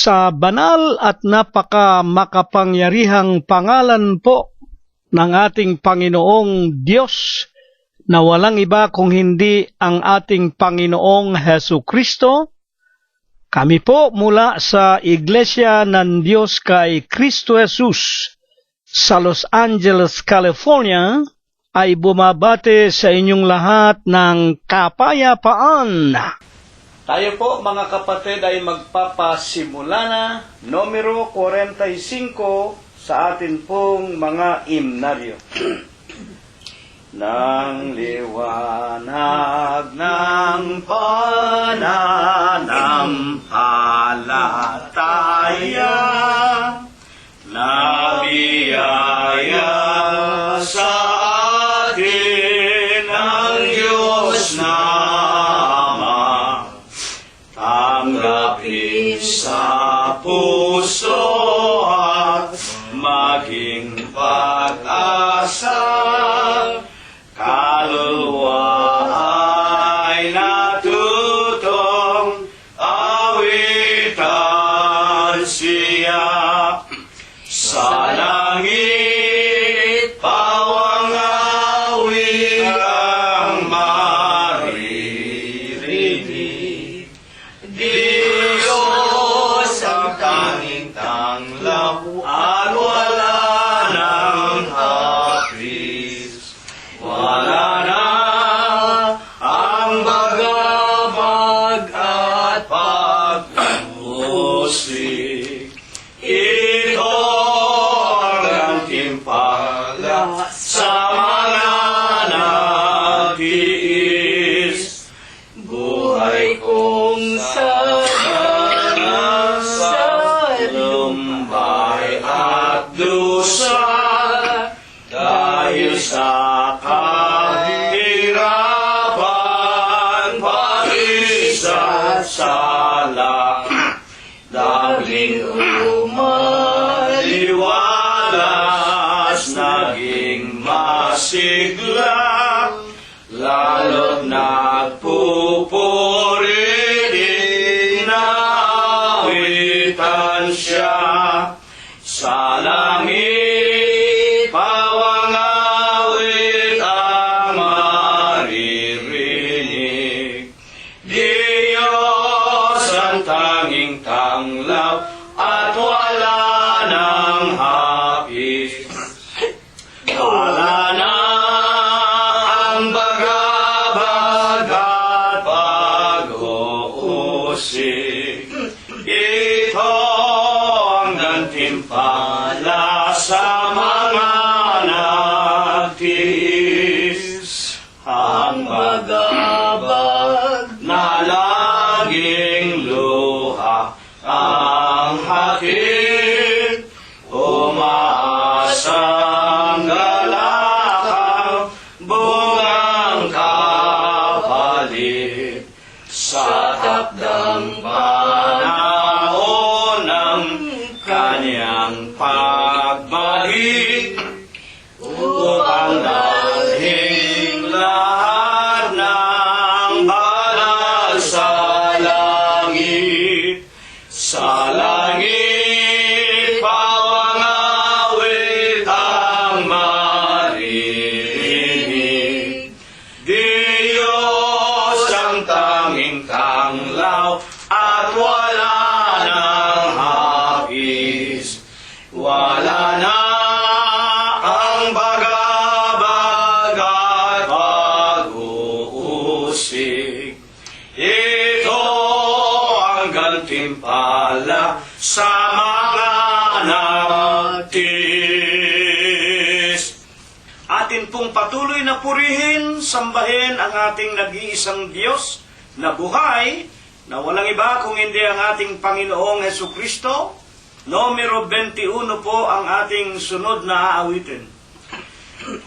Sa banal at napaka-makapangyarihang pangalan po ng ating Panginoong Diyos na walang iba kung hindi ang ating Panginoong Hesukristo, kami po mula sa Iglesia ng Diyos kay Kristo Jesus sa Los Angeles, California, ay bumabate sa inyong lahat ng kapayapaan. Tayo po mga kapatid ay magpapasimula na numero 45 sa atin pong mga himnaryo. Nang liwanag ng pananampalataya, nabiyaya sa atin ng Diyos na Ama, tanggapin sa puso at maging pag-asa. Kaluluwa ay natutong awitan siya. Sa langit pawang awit ang maririnig. Diyos ang tanging tanglaw at wala nang hapis. Wala na ang bagabag at pag-usig. Ito ang gantimpala sa mga nagtiis. Buhay kong sagana sa lumbay at dusa, dahil sa kahirapan, pag-isa't sala, dagling umaliwalas, naging masigla, lalo't nagpupuri, dinaawitan siya. Sa langit pawang awit ang maririnig. Diyos ang tanging tanglaw at wala nang hapis. Wala na ang bagabag at pag-uusig. Ito ang gantimpala sa mga nagtiis. Ang bagabag na laging luha ang hatid, umaasang galakang bungang kapalit. Sa takdang panahon ng kanyang pagbalik, upang dalhin lahat ng banal sa langit. Sa langit pawang awit ang maririnig. Diyos ang tanging tanglaw at wala nang hapis. Wala na ang bagabag at pag-uusig. Ito ang gantimpala sa mga nagtiis. Atin pong patuloy na purihin, sambahin ang ating nag-iisang Diyos na buhay, na walang iba kung hindi ang ating Panginoong Hesukristo. Numero 21 po ang ating sunod na aawitin.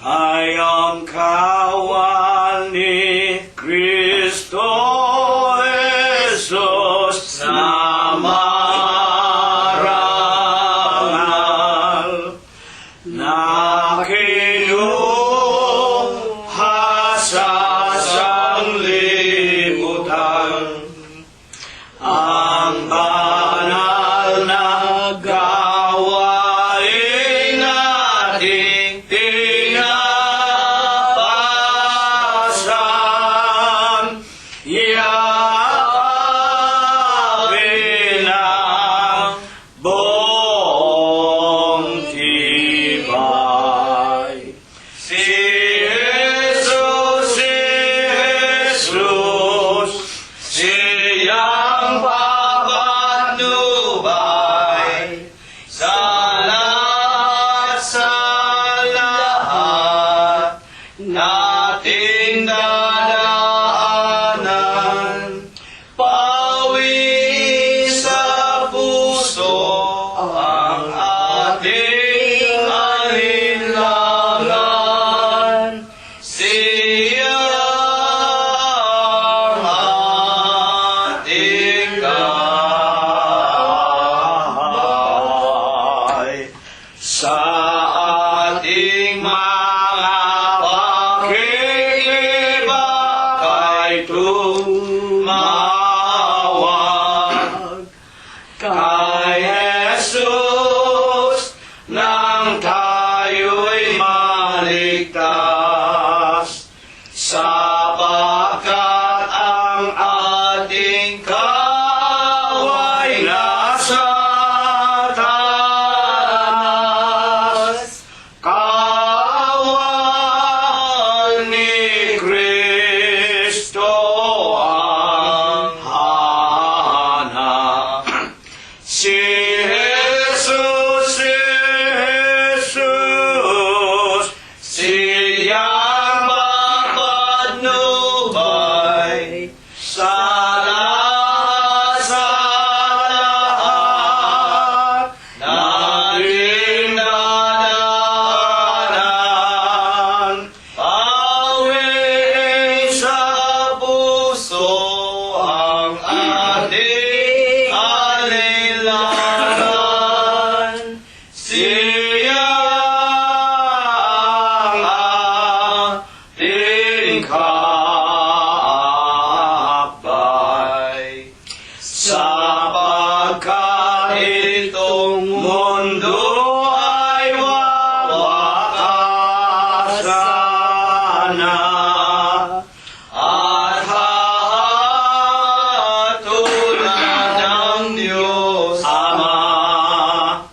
Ay ang kawal ni Kristo Jesus na marangal, na kinuha sa sanglibutan, ang banal ay tumawag kay Jesus nang tayo'y maligtas, sapagkat ang ating kaway nasa taas. Kawan ni Kristo ang hanap. Si Jesus, siyang mapatnubay sa lahat nating nadaanan. Awit sa puso ang ating alilangan. Siya ang ating kaabay. Sapagkat itong mundo ay wawakasan na, at hahatulan ng Diyos Ama.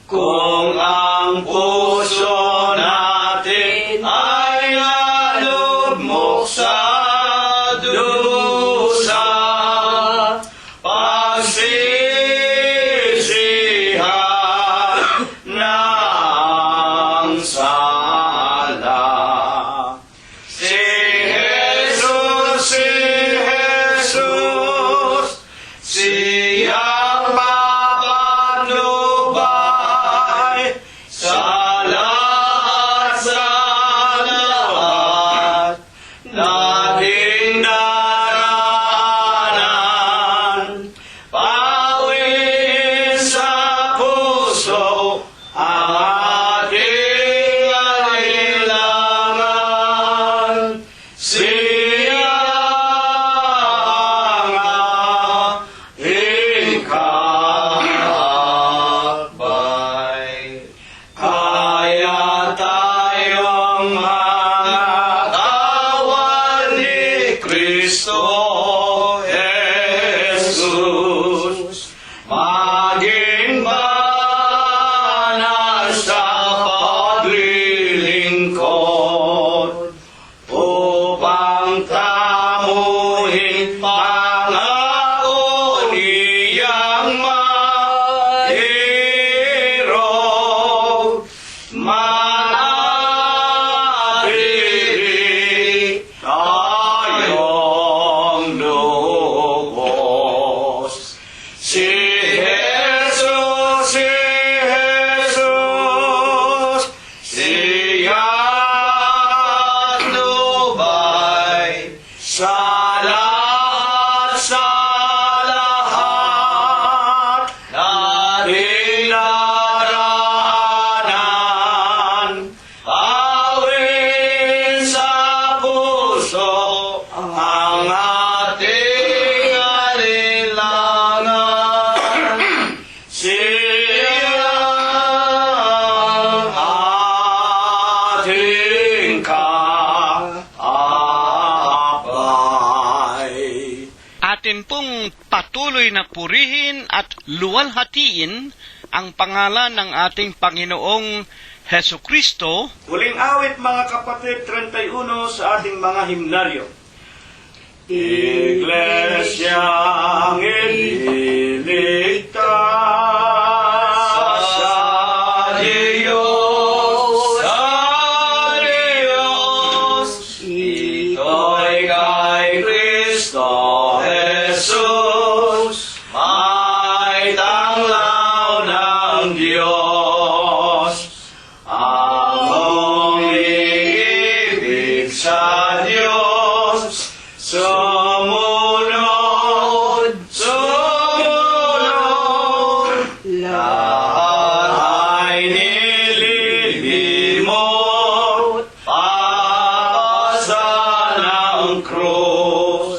Kung ang puso natin ay nalugmok sa dusa, pagsisihan ng sala. Si Jesus, siyang mapatnubay sa lahat nating naraanan. Pawis sa puso ang ating alilangan. Siya ang ating kaabay. Kaya tayong mga kawan ni Kristo Jesus, maging banal sa paglilingkod, upang tamuhin pangako niyang mahirap. Manatili tayong lubos. Si Jesus, siyang patnubay sa lahat nating naraanan. Awit sa puso ang ating alilangan. Siya ang ating kaabay. Atin pong patuloy na purihin at luwalhatiin ang pangalan ng ating Panginoong Hesu Kristo. Huling awit, mga kapatid, 31 sa ating mga himnaryo. Iglesyang ililigtas sa Diyos, ito'y kay Kristo Jesus, may tanglaw ng Diyos. Ang umiibig sa Diyos, sumunod, lahat ay nililimot, papasa ng krus.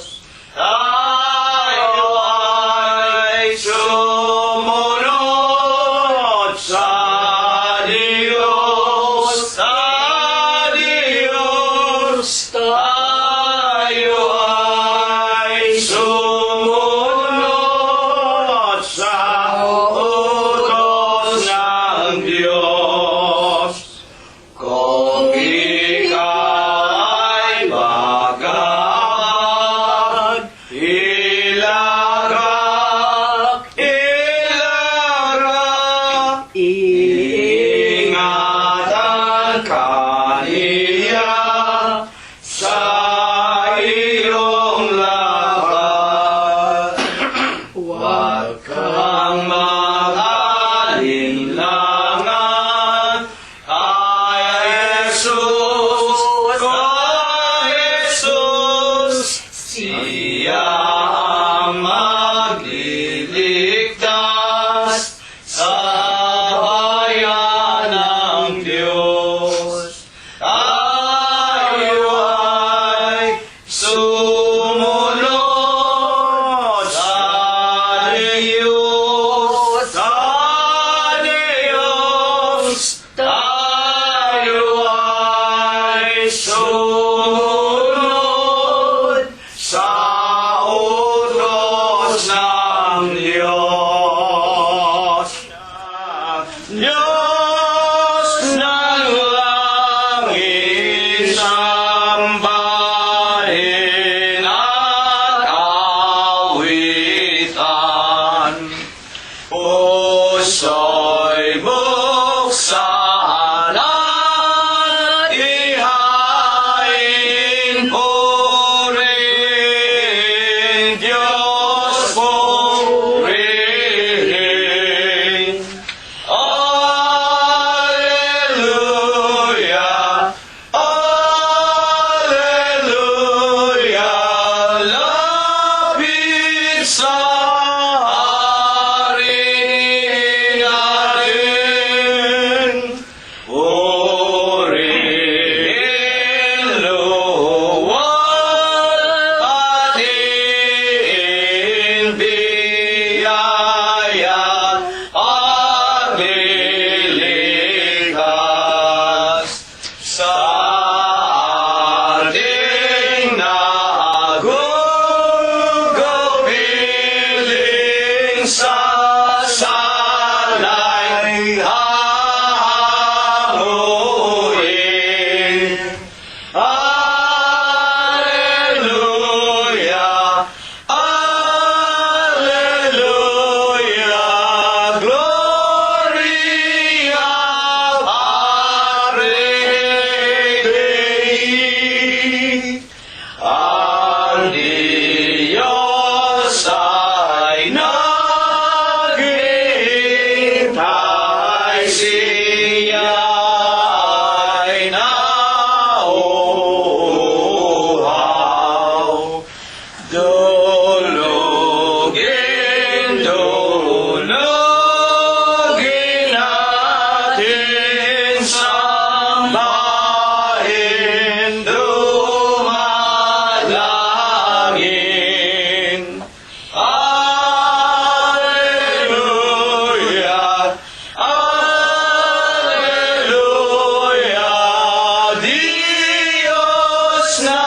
Siya ang magliligtas sa bayan ng Diyos. Tayo ay sumunod sa Diyos. Sa Diyos tayo ay sumunod sa utos ng Diyos. Diyos ng langit, sambahin at awitan. Puso'y buksan at ihain, purihin, Diyos purihin. Alleluia, Alleluia, lapit sa hari natin. Purihin, luwal, ating biyaya, paglilikas sa ating nagugupiling sa salay hahanguin. Alleluia, Alleluia, Gloria Patri Dei. Ang Diyos ay naghihintay, siya ay nauuhaw. Dulugin, dulugin natin, sambahin, dumalangin. Alleluia, Alleluia, Diyos na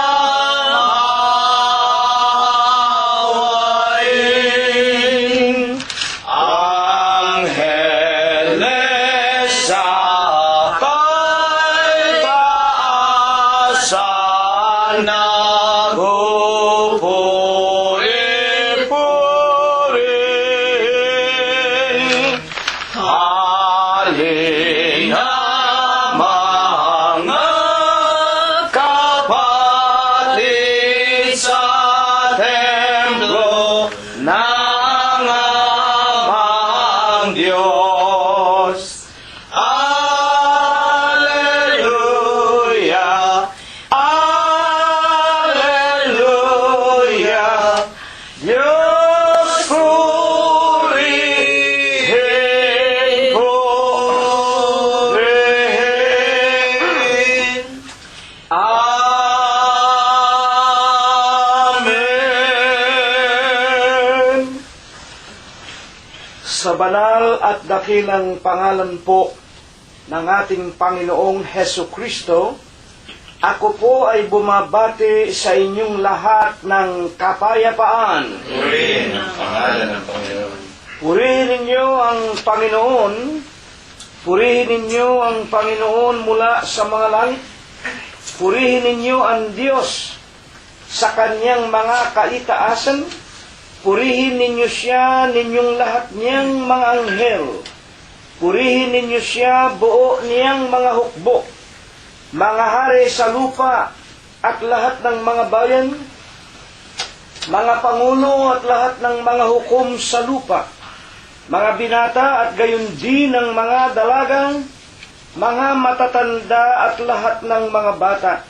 awayin. Angeles sa pagpaasan, nagpupuri-purihin. Halina mga kapatid sa templo ng amang Diyos. Alleluia, Alleluia, Diyos purihin, purihin. Amen. Sa banal at dakilang pangalan po ng ating Panginoong Heso Kristo, ako po ay bumabati sa inyong lahat ng kapayapaan. Purihin ang pangalan ng Panginoon. Purihin ninyo ang Panginoon. Purihin ninyo ang Panginoon mula sa mga langit. Purihin ninyo ang Diyos sa kanyang mga kaitaasan. Purihin ninyo siya, ninyong lahat niyang mga anghel. Purihin ninyo siya, buo niyang mga hukbo, mga hari sa lupa at lahat ng mga bayan, mga pangulo at lahat ng mga hukom sa lupa, mga binata at gayon din ng mga dalagang, mga matatanda at lahat ng mga bata.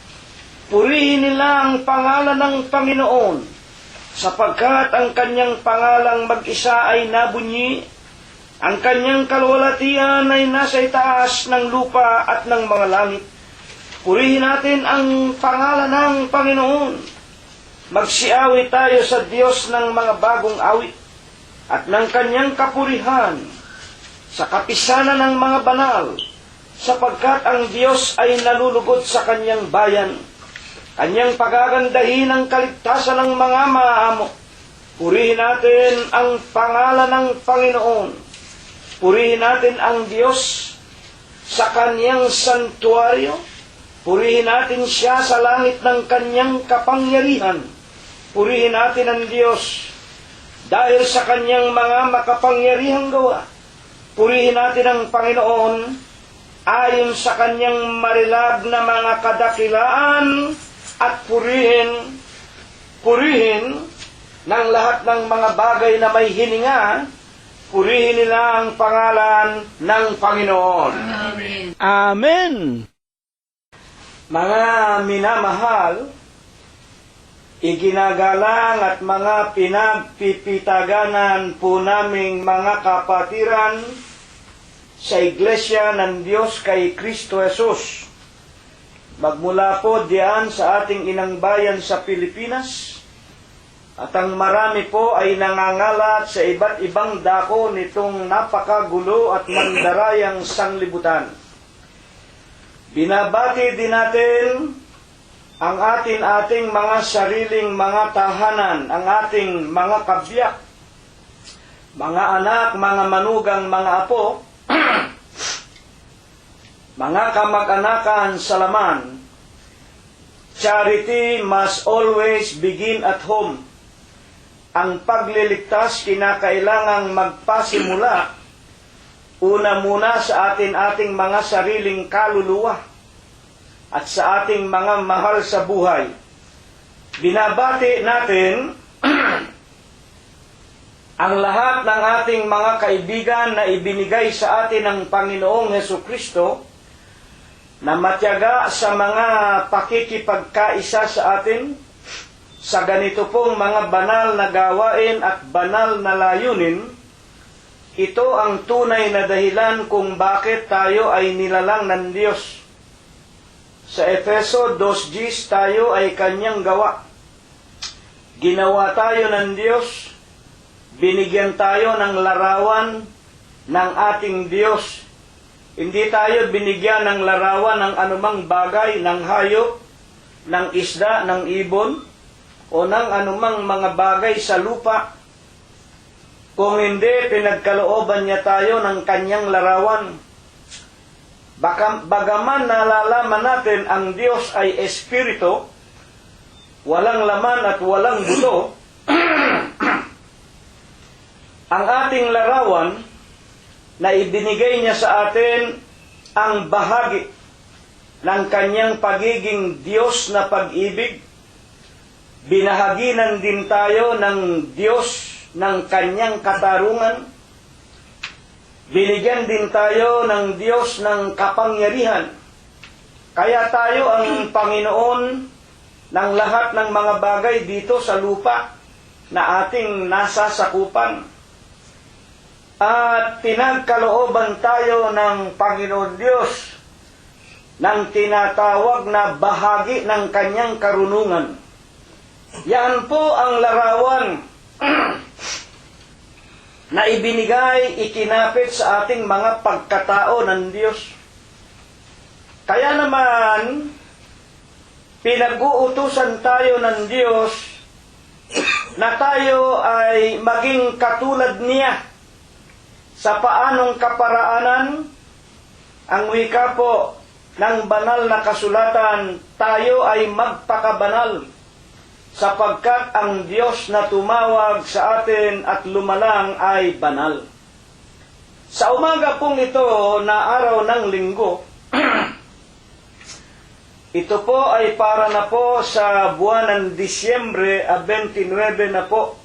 Purihin nila ang pangalan ng Panginoon sapagkat ang kanyang pangalang mag-isa ay nabunyi, ang kanyang kalwalatian ay nasa itaas ng lupa at ng mga langit. Purihin natin ang pangalan ng Panginoon. Magsiawit tayo sa Diyos ng mga bagong awit at ng kanyang kapurihan sa kapisanan ng mga banal, sapagkat ang Diyos ay nalulugod sa kanyang bayan. Kanyang pagagandahin ang kaligtasan ng mga maamo. Purihin natin ang pangalan ng Panginoon. Purihin natin ang Diyos sa kanyang santuaryo. Purihin natin siya sa langit ng kanyang kapangyarihan. Purihin natin ang Diyos dahil sa kanyang mga makapangyarihang gawa. Purihin natin ang Panginoon ayon sa kanyang marilag na mga kadakilaan at purihin ng lahat ng mga bagay na may hininga. Purihin nila ang pangalan ng Panginoon. Amen. Amen. Mga minamahal, iginagalang at mga pinagpipitaganan po naming mga kapatiran sa Iglesia ng Diyos kay Kristo Jesus. Magmula po diyan sa ating inang bayan sa Pilipinas, at ang marami po ay nangangalat sa iba't ibang dako nitong napakagulo at mandarayang sanglibutan. Binabati din natin ang ating mga sariling mga tahanan, ang ating mga kabiyak, mga anak, mga manugang, mga apo, mga kamag-anakan sa laman. Charity must always begin at home. Ang pagliligtas kinakailangang magpasimula una muna sa ating mga sariling kaluluwa at sa ating mga mahal sa buhay. Binabati natin ang lahat ng ating mga kaibigan na ibinigay sa atin ng Panginoong Hesukristo na matyaga sa mga pakikipagkaisa sa atin sa ganito pong mga banal na gawain at banal na layunin. Ito ang tunay na dahilan kung bakit tayo ay nilalang ng Diyos. Sa Efeso 2:10 tayo ay kanyang gawa. Ginawa tayo ng Diyos, binigyan tayo ng larawan ng ating Diyos. Hindi tayo binigyan ng larawan ng anumang bagay, ng hayop, ng isda, ng ibon, o ng anumang mga bagay sa lupa. Kung hindi, pinagkalooban niya tayo ng kanyang larawan. Bagaman nalalaman natin ang Diyos ay Espiritu, walang laman at walang buto, ang ating larawan na ibinigay niya sa atin ang bahagi ng kanyang pagiging Diyos na pag-ibig. Binahaginan din tayo ng Diyos ng kanyang katarungan. Binigyan din tayo ng Diyos ng kapangyarihan. Kaya tayo ang Panginoon ng lahat ng mga bagay dito sa lupa na ating nasasakupan. At pinagkalooban tayo ng Panginoon Diyos ng tinatawag na bahagi ng kanyang karunungan. Yan po ang larawan na ibinigay, ikinapit sa ating mga pagkatao ng Diyos. Kaya naman, pinag-uutusan tayo ng Diyos na tayo ay maging katulad niya sa paanong kaparaanan. Ang wika po ng banal na kasulatan, tayo ay magpakabanal, sapagkat ang Diyos na tumawag sa atin at lumalang ay banal. Sa umaga pong ito na araw ng linggo, ito po ay para na po sa buwan ng Disyembre 29 na po.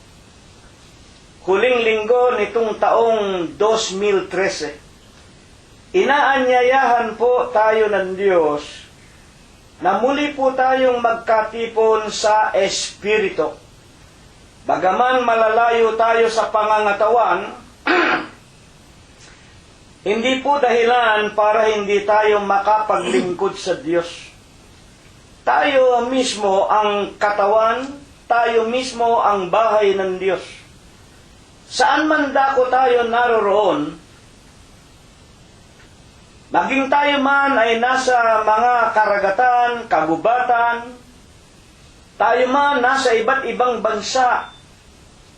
Huling linggo nitong taong 2013. Inaanyayahan po tayo ng Diyos na muli po tayong magkatipon sa Espiritu. Bagaman malalayo tayo sa pangangatawan, hindi po dahilan para hindi tayo makapaglingkod sa Diyos. Tayo mismo ang katawan, tayo mismo ang bahay ng Diyos. Saan man dako tayo naroroon, maging tayo man ay nasa mga karagatan, kagubatan, tayo man nasa iba't ibang bansa,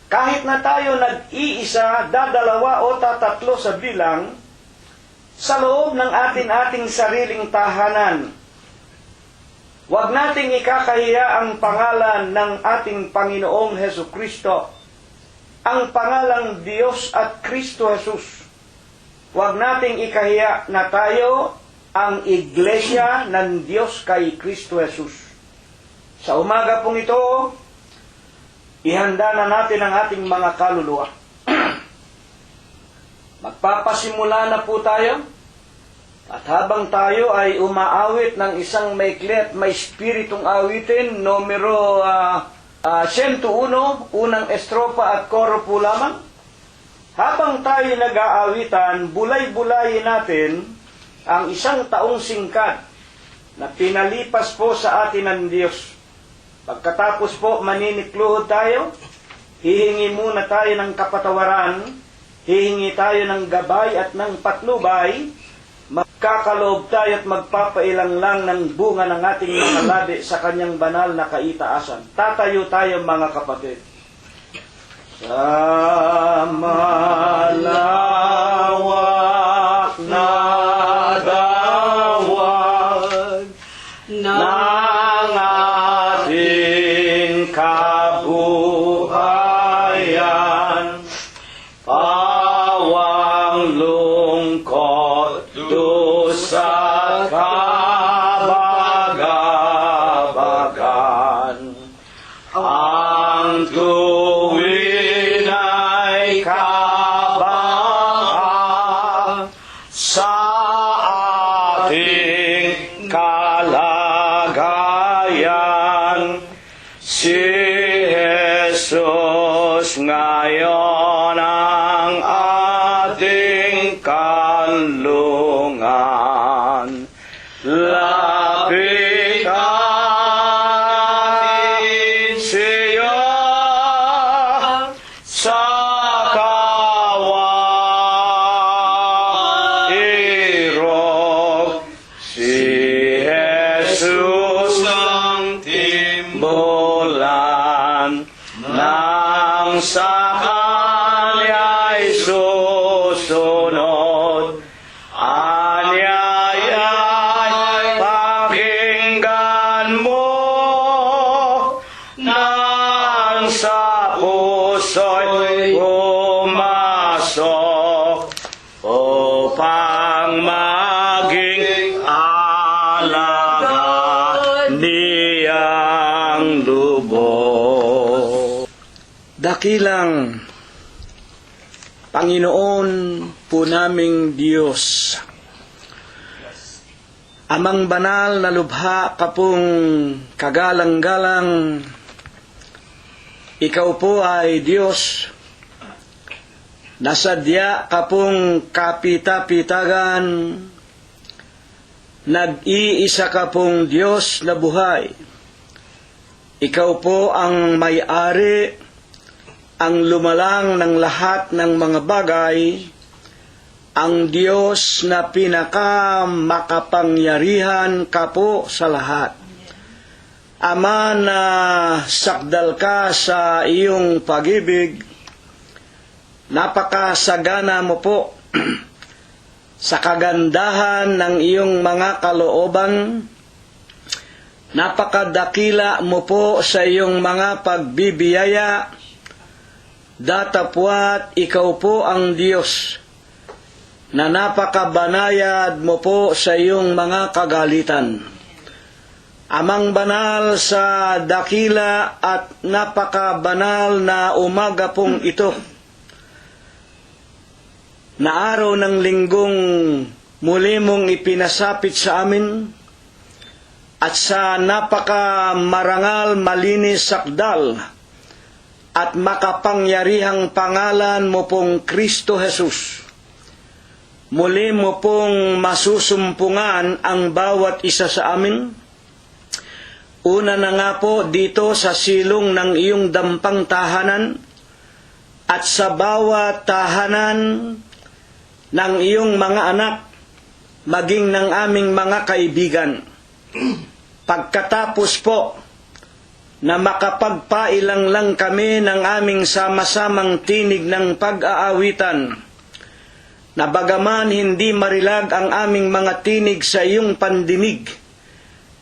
kahit na tayo nag-iisa, dadalawa o tatatlo sa bilang, sa loob ng ating sariling tahanan, huwag nating ikakahiya ang pangalan ng ating Panginoong Hesukristo, ang pangalang Diyos at Kristo Jesus. Huwag nating ikahiya na tayo ang iglesia ng Diyos kay Kristo Jesus. Sa umaga pong ito, ihanda na natin ang ating mga kaluluwa. Magpapasimula na po tayo. At habang tayo ay umaawit ng isang maikli at may spiritong awitin, numero 101, unang estropa at koro po lamang. Habang tayo nag-aawitan, bulay-bulayin natin ang isang taong singkad na pinalipas po sa atin ng Diyos. Pagkatapos po maninikluhod tayo, hihingi muna tayo ng kapatawaran, hihingi tayo ng gabay at ng patnubay, magkakaloob tayo at magpapailang lang ng bunga ng ating mga labi sa kanyang banal na kaitaasan. Tatayo tayo mga kapatid. Sa malawak na dawag ng ating kabuhayan, pawang lungkot, dusa at kabagabagan, ang tuwin ay kabahan sa ating kalagayan. Si Jesus ngayon ang ating kanlungan. Lapit natin siya sa kawairog. Si Jesus ang timbulan nang sa kanya'y susunod. Anyaya'y pakinggan mo nang sa puso'y pumasok upang maging alagad niyang lubos. Dakilang Panginoon po naming Diyos, Amang banal na lubha ka pong kagalang-galang, ikaw po ay Diyos, nasadya ka pong kapita-pitagan, nag-iisa ka pong Diyos na buhay. Ikaw po ang may-ari, ang lumalang ng lahat ng mga bagay, ang Diyos na pinakamakapangyarihan ka po sa lahat. Ama, na sakdal ka sa iyong pag-ibig, napakasagana mo po sa kagandahan ng iyong mga kalooban, napakadakila mo po sa iyong mga pagbibiyaya, datapwat ikaw po ang Diyos na napakabanayad mo po sa iyong mga kagalitan. Amang banal sa dakila at napakabanal na umaga pong ito, na araw ng linggong muli mong ipinasapit sa amin, at sa napakamarangal malinis sakdal at makapangyarihang pangalan mo pong Kristo Jesus. Muli mo pong masusumpungan ang bawat isa sa amin. Una na nga po dito sa silong ng iyong dampang tahanan at sa bawat tahanan ng iyong mga anak, maging ng aming mga kaibigan. Pagkatapos po na makapagpailang lang kami ng aming sama-samang tinig ng pag-aawitan, na bagaman hindi marilag ang aming mga tinig sa iyong pandinig,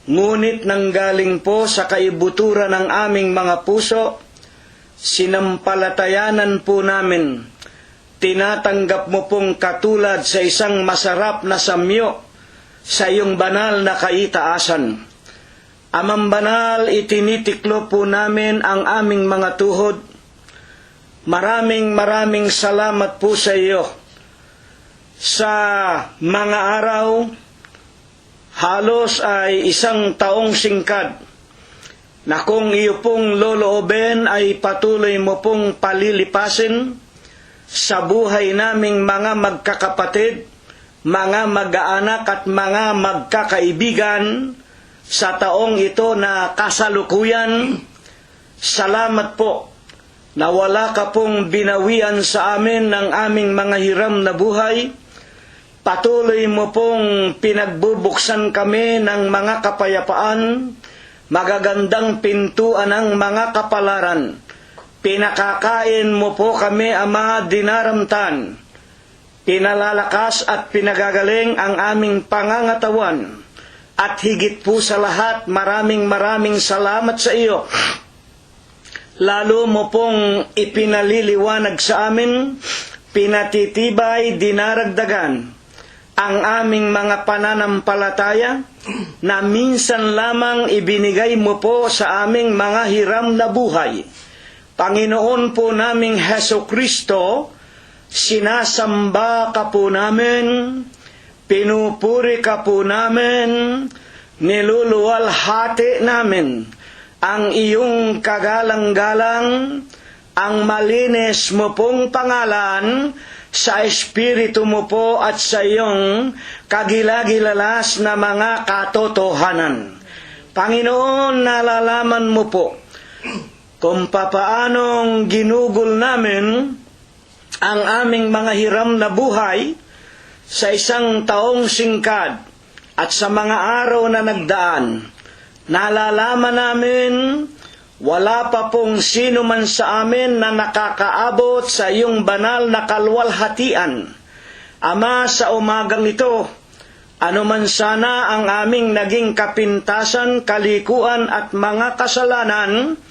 ngunit nanggaling po sa kaibuturan ng aming mga puso, sinampalatayanan po namin, tinatanggap mo pong katulad sa isang masarap na samyo sa iyong banal na kaitaasan. Amang banal, itinitiklo po namin ang aming mga tuhod. Maraming salamat po sa iyo. Sa mga araw, halos ay 1 taong singkad, na kung iyo pong loloobin ay patuloy mo pong palilipasin sa buhay naming mga magkakapatid, mga mag-aanak at mga magkakaibigan sa taong ito na kasalukuyan. Salamat po na wala ka pong binawian sa amin ng aming mga hiram na buhay. Patuloy mo pong pinagbubuksan kami ng mga kapayapaan, magagandang pintuan ng mga kapalaran. Pinakakain mo po kami, Ama, dinaramtan. Pinalalakas at pinagagaling ang aming pangangatawan. At higit po sa lahat, maraming salamat sa iyo. Lalo mo pong ipinaliliwanag sa amin, pinatitibay, dinaragdagan ang aming mga pananampalataya na minsan lamang ibinigay mo po sa aming mga hiram na buhay. Panginoon po naming Hesukristo, sinasamba ka po namin, pinupuri ka po namin, niluluwalhati namin ang iyong kagalang-galang, ang malinis mo pong pangalan, sa Espiritu mo po at sa iyong kagilagilalas na mga katotohanan. Panginoon, nalalaman mo po kung papaanong ginugol namin ang aming mga hiram na buhay sa 1 taong singkad at sa mga araw na nagdaan. Nalalaman namin wala pa pong sino man sa amin na nakakaabot sa iyong banal na kalwalhatian. Ama, sa umagang ito, ano man sana ang aming naging kapintasan, kalikuan at mga kasalanan,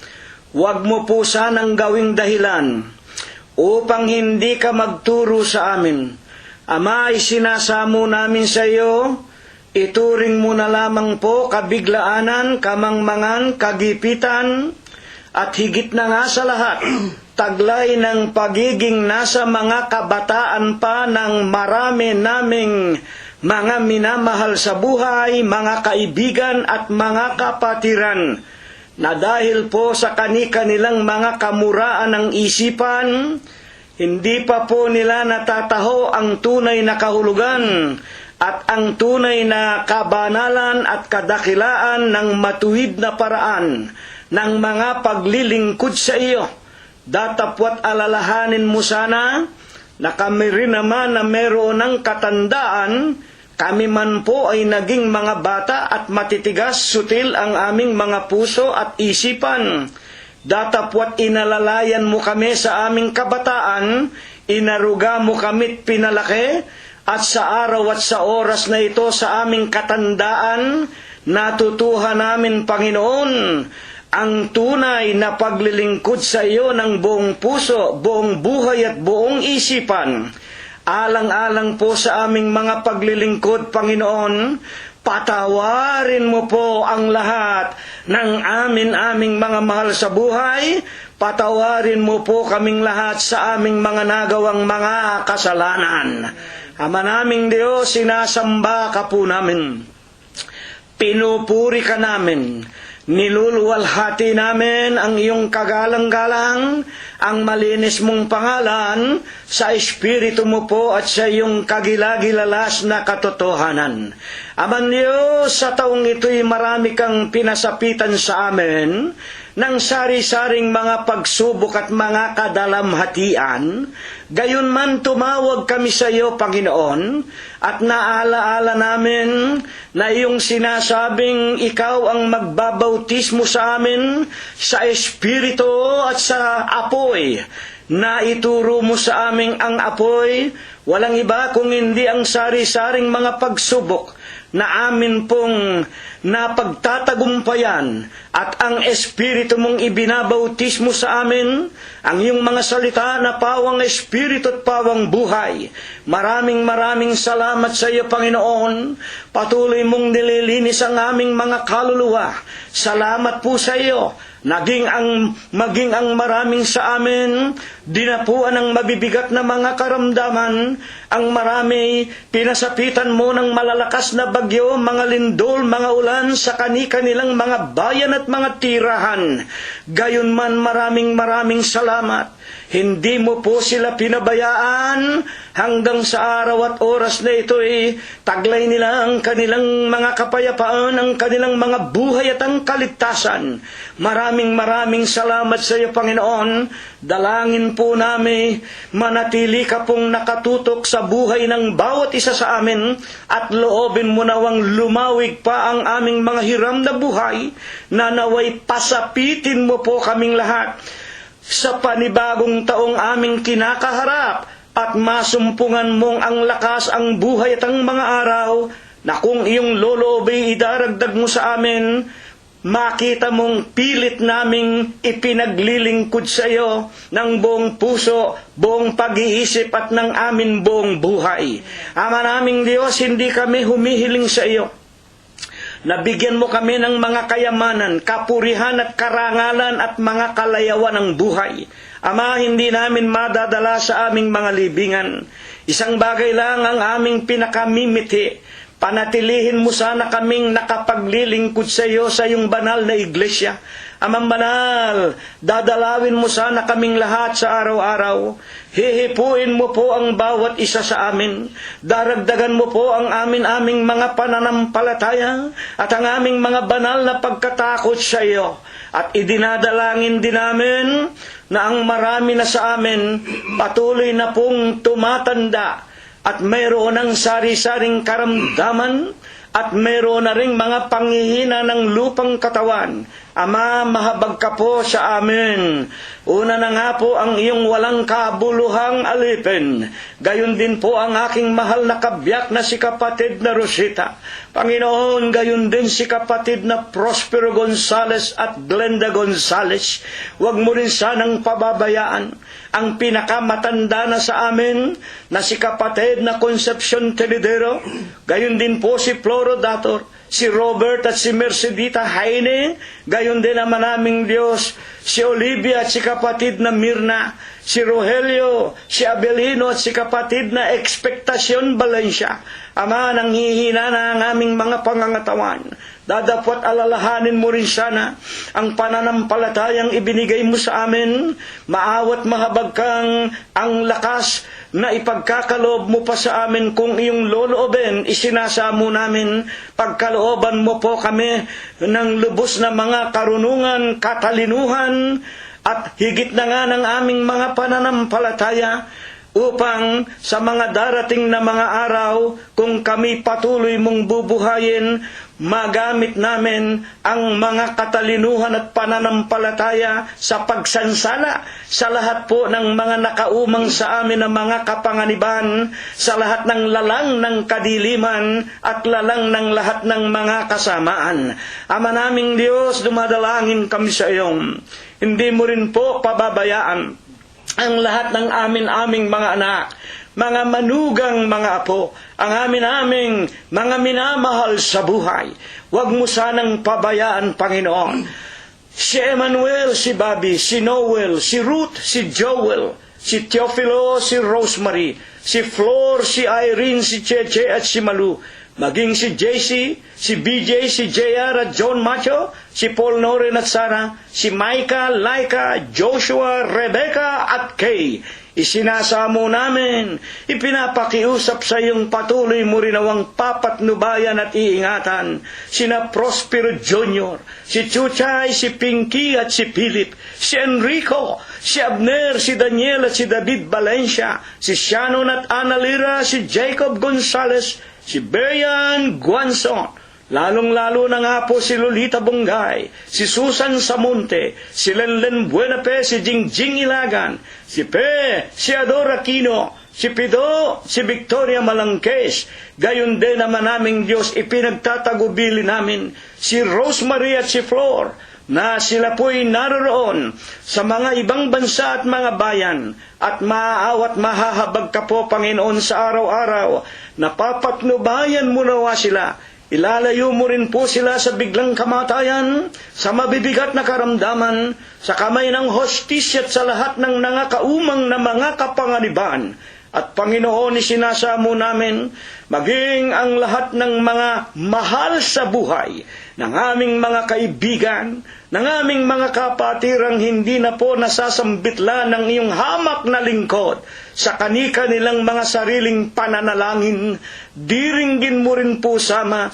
huwag mo po sanang gawing dahilan upang hindi ka magturo sa amin. Ama, isinasamo namin sa iyo, ituring mo na lamang po kabiglaanan, kamangmangan, kagipitan, at higit na nga sa lahat, taglay ng pagiging nasa mga kabataan pa ng marami naming mga minamahal sa buhay, mga kaibigan at mga kapatiran, na dahil po sa kani-kanilang mga kamuraan ng isipan, hindi pa po nila natataho ang tunay na kahulugan at ang tunay na kabanalan at kadakilaan ng matuwid na paraan ng mga paglilingkod sa iyo. Datapwat alalahanin mo sana na kami rin naman na meron ng katandaan, kami man po ay naging mga bata at matitigas, sutil ang aming mga puso at isipan. Datapwat inalalayan mo kami sa aming kabataan, inaruga mo kami't pinalaki, at sa araw at sa oras na ito sa aming katandaan, natutuhan namin, Panginoon, ang tunay na paglilingkod sa iyo ng buong puso, buong buhay at buong isipan. Alang-alang po sa aming mga paglilingkod, Panginoon, patawarin mo po ang lahat ng aming mga mahal sa buhay. Patawarin mo po kaming lahat sa aming mga nagawang mga kasalanan. Ama naming Diyos, sinasamba ka po namin. Pinupuri ka namin. Niluluwalhati namin ang iyong kagalang-galang, ang malinis mong pangalan, sa Espiritu mo po at sa iyong kagilagilalas na katotohanan. Aman Diyos, sa taong ito'y marami kang pinasapitan sa amin, ng sari-saring mga pagsubok at mga kadalamhatian, gayon man tumawag kami sa iyo, Panginoon, at naalaala namin na iyong sinasabing ikaw ang magbabautismo sa amin sa Espiritu at sa apoy, na ituro mo sa amin ang apoy, walang iba kung hindi ang sari-saring mga pagsubok na amin pong napagtatagumpayan, at ang Espiritu mong ibinabautismo sa amin, ang iyong mga salita na pawang Espiritu at pawang buhay. Maraming salamat sa iyo, Panginoon. Patuloy mong nililinis ang aming mga kaluluwa. Salamat po sa iyo. Maging ang maraming sa amin, dinapuan ng mabibigat na mga karamdaman, ang marami pinasapitan mo ng malalakas na bagyo, mga lindol, mga ulan sa kani-kanilang mga bayan at mga tirahan. Gayon man maraming salamat. Hindi mo po sila pinabayaan hanggang sa araw at oras na ito taglay nila ang kanilang mga kapayapaan, ang kanilang mga buhay at ang kaligtasan. Maraming salamat sa iyo, Panginoon. Dalangin po namin manatili ka pong nakatutok sa buhay ng bawat isa sa amin, at loobin mo nawang lumawig pa ang aming mga hiram na buhay, na naway pasapitin mo po kaming lahat sa panibagong taong aming kinakaharap, at masumpungan mong ang lakas, ang buhay at ang mga araw, na kung iyong loloobay idaragdag mo sa amin, makita mong pilit naming ipinaglilingkod sa iyo ng buong puso, buong pag-iisip at ng amin buong buhay. Ama naming Diyos, hindi kami humihiling sa iyo. Nabigyan mo kami ng mga kayamanan, kapurihan at karangalan at mga kalayawan ng buhay. Ama, hindi namin madadala sa aming mga libingan. Isang bagay lang ang aming pinakamimiti. Panatilihin mo sana kaming nakapaglilingkod sa iyo sa iyong banal na iglesia. Amang banal, dadalawin mo sana kaming lahat sa araw-araw. Hihipuin mo po ang bawat isa sa amin. Daragdagan mo po ang aming mga pananampalataya at ang aming mga banal na pagkatakot sa iyo. At idinadalangin din namin na ang marami na sa amin patuloy na pong tumatanda at mayroon ng sari-saring karamdaman at mayroon na ring mga panghihina ng lupang katawan. Ama, mahabag ka po sa amin. Una na nga po ang iyong walang kabuluhang alipin. Gayon din po ang aking mahal na kabiyak na si kapatid na Rosita. Panginoon, gayon din si kapatid na Prospero Gonzales at Glenda Gonzales. Huwag mo rin sanang pababayaan ang pinakamatanda na sa amin na si kapatid na Concepcion Telidero. Gayon din po si Floro Dator, si Robert at si Mercedita Haine. Gayon din naman naming Diyos, si Olivia at si kapatid na Mirna, si Rogelio, si Abelino at si kapatid na Expectacion Valencia. Ama, nanghihina na ang aming mga pangangatawan. Dadapot alalahanin mo rin sana ang pananampalatayang ibinigay mo sa amin. Maawat mahabag kang ang lakas na ipagkakaloob mo pa sa amin kung iyong loloobin, isinasamo namin. Pagkalooban mo po kami ng lubos na mga karunungan, katalinuhan, at higit na nga ng aming mga pananampalataya, upang sa mga darating na mga araw, kung kami patuloy mong bubuhayin, magamit namin ang mga katalinuhan at pananampalataya sa pagsansala sa lahat po ng mga nakaumang sa amin na mga kapanganiban, sa lahat ng lalang ng kadiliman at lalang ng lahat ng mga kasamaan. Ama naming Diyos, dumadalangin kami sa iyong hindi mo rin po pababayaan ang lahat ng aming mga anak, mga manugang mga apo, ang aming mga minamahal sa buhay. Huwag mo sanang pabayaan, Panginoon. Si Emmanuel, si Bobby, si Noel, si Ruth, si Joel, si Teofilo, si Rosemary, si Flor, si Irene, si Cheche at si Malu. maging si JC, si BJ, si JR at John Macho, si Paul Noren at Sarah, si Micah, Laika, Joshua, Rebecca at Kay. Isinasamo namin, ipinapakiusap sa iyong patuloy mo rin awang papatnubayan at iingatan. Sina Prospero Jr., si Chuchay, si Pinky at si Philip, si Enrico, si Abner, si Daniel at si David Valencia, si Shannon at Analira, si Jacob Gonzales, si Brian Guanzon, lalong-lalo na nga po si Lolita Bongay, si Susan Samonte, si Lenlen Buenape, si Jingjing Ilagan, si Pe, si Ador Aquino, si Pido, si Victoria Malangkes. Gayon din naman naming Diyos ipinagtatagubili namin si Rosemary at si Flor, na sila po'y naroon sa mga ibang bansa at mga bayan, at maaawat mahahabag ka po, Panginoon, sa araw-araw. Napapatnubayan mo nawa sila. Ilalayo mo rin po sila sa biglang kamatayan, sa mabibigat na karamdaman, sa kamay ng hostisya at sa lahat ng nangakaumang na mga kapanganiban. At Panginoon, isinasamo namin, maging ang lahat ng mga mahal sa buhay, ng aming mga kaibigan, ng aming mga kapatirang hindi na po nasasambitla ng iyong hamak na lingkod sa kanika nilang mga sariling pananalangin. Diringgin mo rin po sana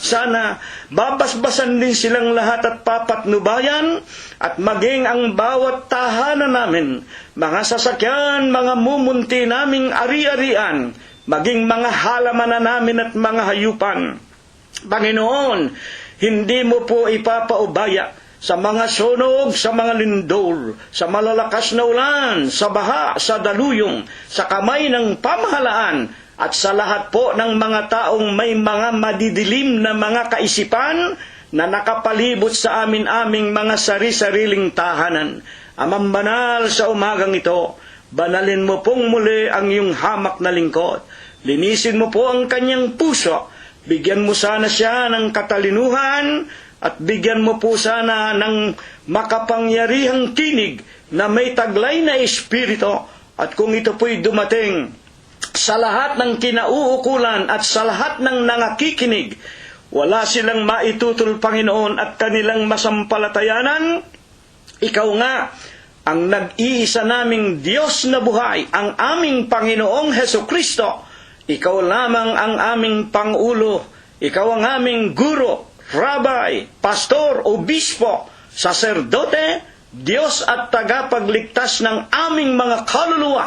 babasbasan din silang lahat at papatnubayan, at maging ang bawat tahanan namin, mga sasakyan, mga mumunti naming ari-arian, maging mga halaman na namin at mga hayupan. Panginoon, hindi mo po ipapaubaya sa mga sunog, sa mga lindol, sa malalakas na ulan, sa baha, sa daluyong, sa kamay ng pamahalaan, at sa lahat po ng mga taong may mga madidilim na mga kaisipan na nakapalibot sa aming mga sari-sariling tahanan. Amang banal, sa umagang ito, banalin mo pong muli ang iyong hamak na lingkod. Linisin mo po ang kanyang puso. Bigyan mo sana siya ng katalinuhan, at bigyan mo po sana ng makapangyarihang tinig na may taglay na espiritu. At kung ito po'y dumating sa lahat ng kinauukulan at sa lahat ng nangakikinig, wala silang maitutol, Panginoon, at kanilang masampalatayanan. Ikaw nga ang nag-iisa naming Diyos na buhay, ang aming Panginoong Hesukristo. Ikaw lamang ang aming Pangulo. Ikaw ang aming Guro, Rabbi, Pastor, Obispo, Saserdote, Diyos at tagapagligtas ng aming mga kaluluwa.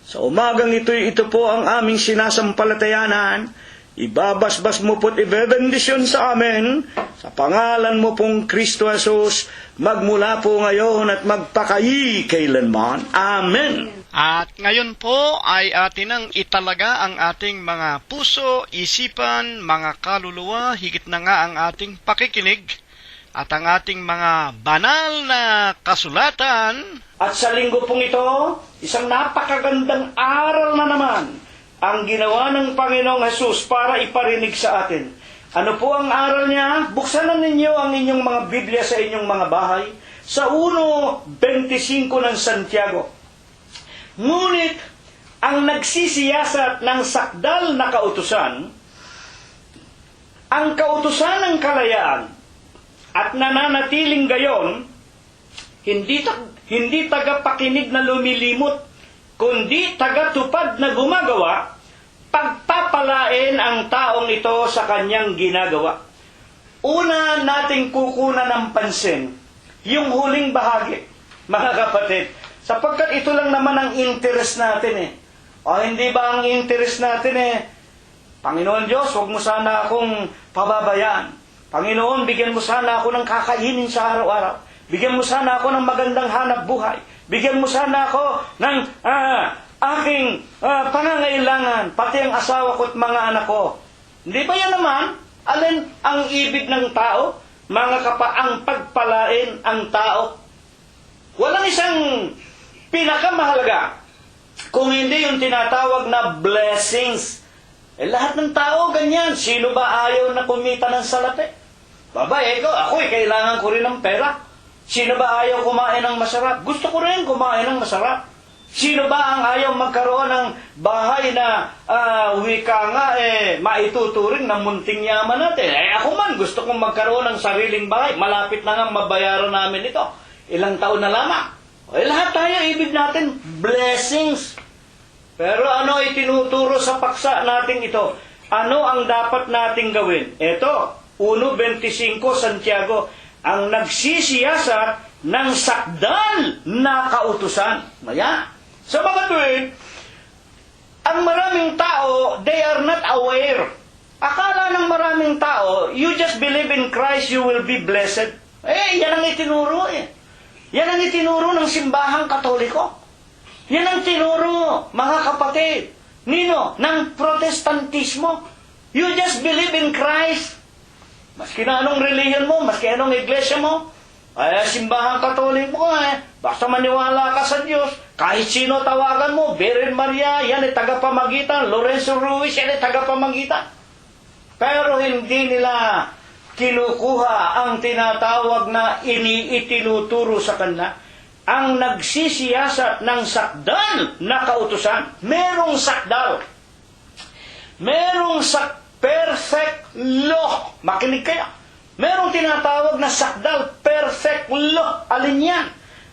Sa umagang ito po ang aming sinasampalatayanan. Ibabasbas mo po't ibebendisyon sa amin. Sa pangalan mo pong Kristo Jesus, magmula po ngayon at magpakayi kailanman. Amen. At ngayon po ay atin ang italaga ang ating mga puso, isipan, mga kaluluwa, higit na nga ang ating pakikinig at ang ating mga banal na kasulatan. At sa linggo pong ito, isang napakagandang aral na naman ang ginawa ng Panginoong Jesus para iparinig sa atin. Ano po ang aral niya? Buksan na ninyo ang inyong mga Biblia sa inyong mga bahay. Sa 1:25 ng Santiago. Ngunit, ang nagsisiyasat ng sakdal na kautusan, ang kautusan ng kalayaan, at nananatiling gayon, hindi tagapakinig na lumilimot, kundi tagatupad na gumagawa, pagpapalain ang taong ito sa kanyang ginagawa. Una nating kukunan ng pansin, yung huling bahagi, mga kapatid, sapagkat ito lang naman ang interest natin eh. O hindi ba ang interest natin eh, Panginoon Diyos, huwag mo sana akong pababayaan. Panginoon, bigyan mo sana ako ng kakainin sa araw-araw. Bigyan mo sana ako ng magandang hanap buhay. Bigyan mo sana ako ng aking pangangailangan, pati ang asawa ko at mga anak ko. Hindi ba yan naman? Alin ang ibig ng tao? Mga ang pagpalain ang tao. Walang isang pinakamahalaga kung hindi yung tinatawag na blessings. Lahat ng tao ganyan. Sino ba ayaw na kumita ng salapi? Babae ko, ako'y kailangan ko rin ng pera. Sino ba ayaw kumain ng masarap? Gusto ko rin kumain ng masarap. Sino ba ang ayaw magkaroon ng bahay na wika nga maituturing ng munting yaman natin? Ako man, gusto kong magkaroon ng sariling bahay. Malapit na nga mabayaran namin ito. Ilang taon na lamang. Lahat tayo, ibig natin, blessings. Pero ano itinuturo sa paksa natin ito? Ano ang dapat nating gawin? Ito, 1.25 Santiago, ang nagsisiyasat ng sakdal na kautusan. Ayan. Sa mga tuwid, ang maraming tao, they are not aware. Akala ng maraming tao, you just believe in Christ, you will be blessed. Yan ang itinuro Yan ang itinuro ng simbahang Katoliko. Yan ang tinuro, mga kapatid. Nino? Ng protestantismo. You just believe in Christ. Maski na anong relihiyon mo, maski anong iglesia mo, simbahang Katoliko basta maniwala ka sa Diyos, kahit sino tawagan mo, Virgin Maria, yan ay tagapamagitan, Lorenzo Ruiz, yan ay tagapamagitan. Pero hindi nila kinukuha ang tinatawag na itinuturo sa kanila, ang nagsisiyasat ng sakdal na kautusan. Merong sakdal. Merong perfect law. Makinig kayo. Merong tinatawag na sakdal, perfect law. Alin yan?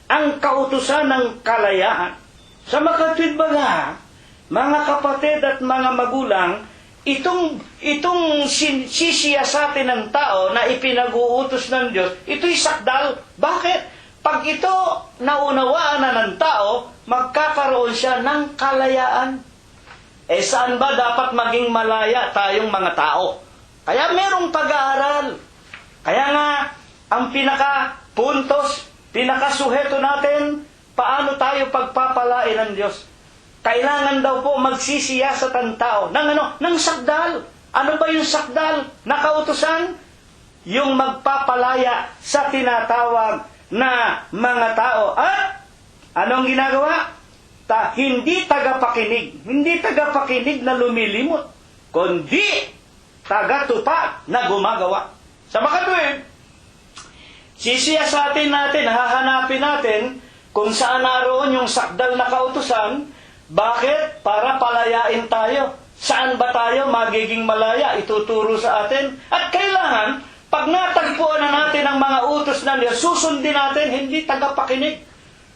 Ang kautusan ng kalayaan. Sa makatwid baga, mga kapatid at mga magulang, itong sisiyasatin ng tao na ipinag-uutos ng Diyos, ito'y sakdal. Bakit? Pag ito naunawaan na ng tao, magkakaroon siya ng kalayaan. Saan ba dapat maging malaya tayong mga tao? Kaya merong pag-aaral. Kaya nga, ang pinaka-puntos, pinaka-suheto natin, paano tayo pagpapalain ng Diyos? Kailangan daw po magsisiyasat ang tao ng sakdal. Ano ba yung sakdal na kautusan? Yung magpapalaya sa tinatawag na mga tao. At anong ginagawa? Hindi tagapakinig. Hindi tagapakinig na lumilimot, kundi tagatupad na gumagawa. Sa makatuwid, sisiyasatin natin, hahanapin natin kung saan naroon yung sakdal na kautusan. Bakit? Para palayain tayo. Saan ba tayo magiging malaya? Ituturo sa atin. At kailangan, pag natagpuan na natin ang mga utos na Diyos, susundin natin, hindi tagapakinig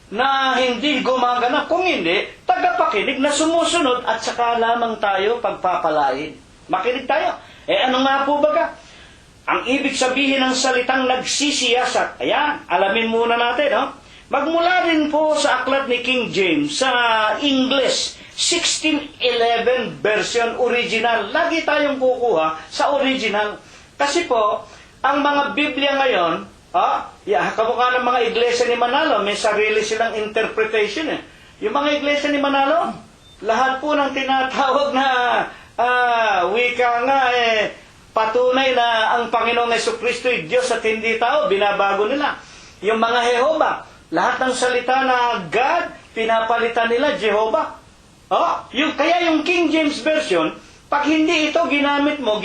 na hindi gumagana. Kung hindi, tagapakinig na sumusunod at saka lamang tayo pagpapalain. Makinig tayo. Ano nga po baga? Ang ibig sabihin ng salitang nagsisiyasat. Ayan, alamin muna natin. Magmula rin po sa aklat ni King James, sa English, 1611 version original. Lagi tayong kukuha sa original. Kasi po, ang mga Biblia ngayon, kamukha ng mga iglesia ni Manalo, may sarili silang interpretation Yung mga iglesia ni Manalo, lahat po ng tinatawag na wika nga patunay na ang Panginoong Jesucristo ay Diyos at hindi tao, binabago nila. Yung mga Jehova, lahat ng salita na God, pinapalitan nila Jehovah. Kaya yung King James Version, pag hindi ito ginamit mo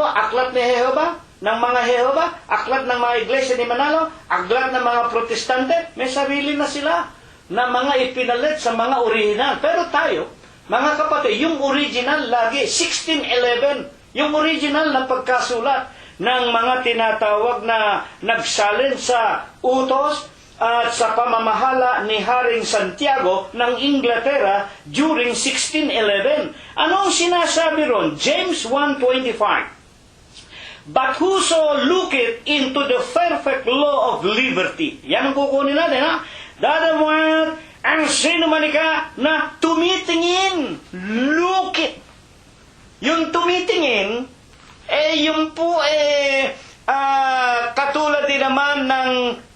aklat ni Jehovah, ng mga Jehovah, aklat ng mga iglesia ni Manalo, aklat ng mga protestante, may sarili na sila na mga ipinalit sa mga original. Pero tayo, mga kapatid, yung original lagi, 1611, yung original na pagkasulat ng mga tinatawag na nagsalin sa utos at sa pamamahala ni Haring Santiago ng Inglaterra during 1611. Ano ang sinasabi ron? James 1:25. But whoso looketh into the perfect law of liberty. Yan ang kukunin natin, Dadamwat, ang sino manika na tumitingin. Look it. Yung tumitingin, yung po, katulad din naman ng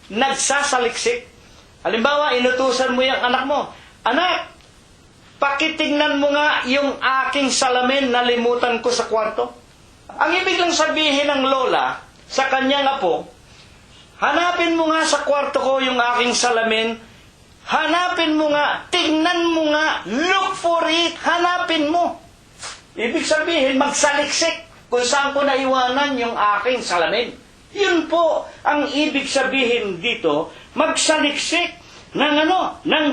nagsasaliksik. Halimbawa, inutusan mo yung anak mo. Anak, pakitingnan mo nga yung aking salamin na limutan ko sa kwarto. Ang ibig lang sabihin ng lola sa kanyang apo, hanapin mo nga sa kwarto ko yung aking salamin, hanapin mo nga, tingnan mo nga, look for it, hanapin mo. Ibig sabihin, magsaliksik kung saan ko naiwanan yung aking salamin. Yun po ang ibig sabihin dito, magsaliksik ng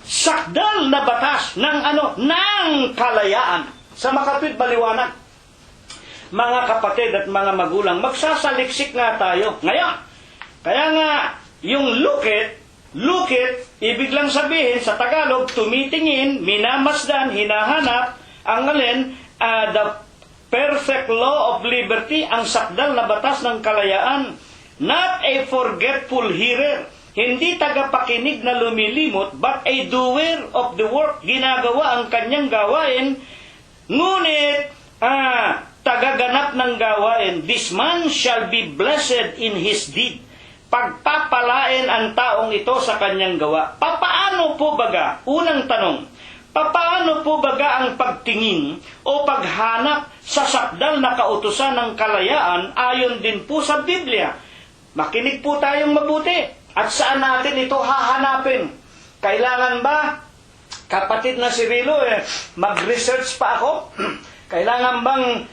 sakdal na batas ng kalayaan. Sa makatwid maliwanag, mga kapatid at mga magulang, magsasaliksik nga tayo ngayon. Kaya nga, yung look it, ibig lang sabihin sa Tagalog, tumitingin, minamasdan, hinahanap, ang alin, the perfect law of liberty, ang sakdal na batas ng kalayaan. Not a forgetful hearer, hindi tagapakinig na lumilimot, but a doer of the work, ginagawa ang kanyang gawain, ngunit tagaganap ng gawain. This man shall be blessed in his deed. Pagpapalain ang taong ito sa kanyang gawa. Papaano po baga? Unang tanong, papaano po baga ang pagtingin o paghanap sa sakdal na kautusan ng kalayaan ayon din po sa Biblia? Makinig po tayong mabuti. At saan natin ito hahanapin? Kailangan ba, kapatid na si Rilo, mag-research pa ako? Kailangan bang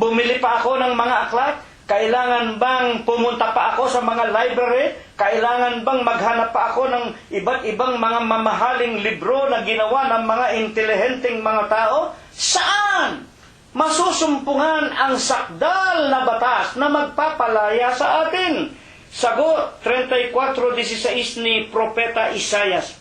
bumili pa ako ng mga aklat? Kailangan bang pumunta pa ako sa mga library? Kailangan bang maghanap pa ako ng iba't ibang mga mamahaling libro na ginawa ng mga intelihenteng mga tao? Saan masusumpungan ang sakdal na batas na magpapalaya sa atin? Sagot, 34:16 ni Propeta Isaias.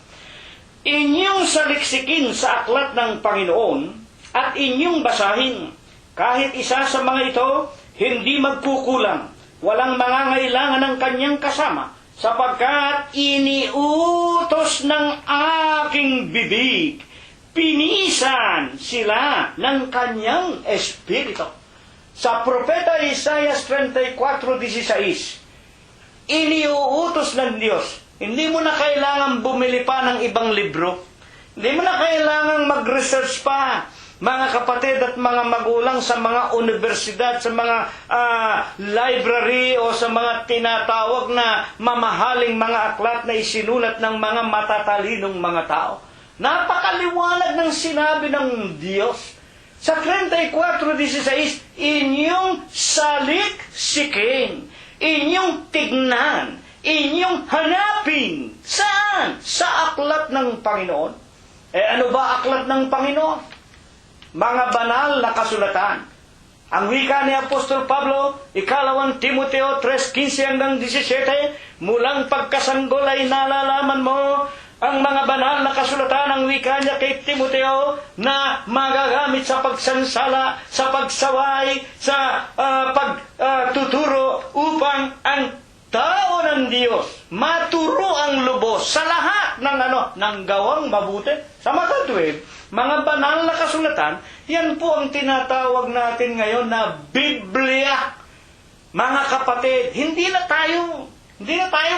Inyong saliksikin sa aklat ng Panginoon at inyong basahin. Kahit isa sa mga ito, hindi magkukulang. Walang mangangailangan ng kanyang kasama, sapagkat iniutos ng aking bibig. Pinisan sila ng kanyang espiritu. Sa Propeta Isaias 34:16, iniuutos ng Diyos. Hindi mo na kailangan bumili pa ng ibang libro. Hindi mo na kailangan mag-research pa, mga kapatid at mga magulang, sa mga universidad, sa mga library o sa mga tinatawag na mamahaling mga aklat na isinulat ng mga matatalinong mga tao. Napakaliwanag ng sinabi ng Diyos. Sa 34:16, inyong saliksikin, inyong tignan, inyong hanapin. Saan? Sa aklat ng Panginoon. Ano ba aklat ng Panginoon? Mga banal na kasulatan. Ang wika ni Apostol Pablo, 2 Timoteo 3:15-17, mulang pagkasanggol ay nalalaman mo ang mga banal na kasulatan. Ang wika niya kay Timoteo na magagamit sa pagsansala, sa pagsaway, sa pagtuturo upang ang tao ng Diyos maturo ang lubos sa lahat ng gawang mabuti. Sa makatwid, mga banal na kasulatan, yan po ang tinatawag natin ngayon na Biblia. Mga kapatid, hindi na tayo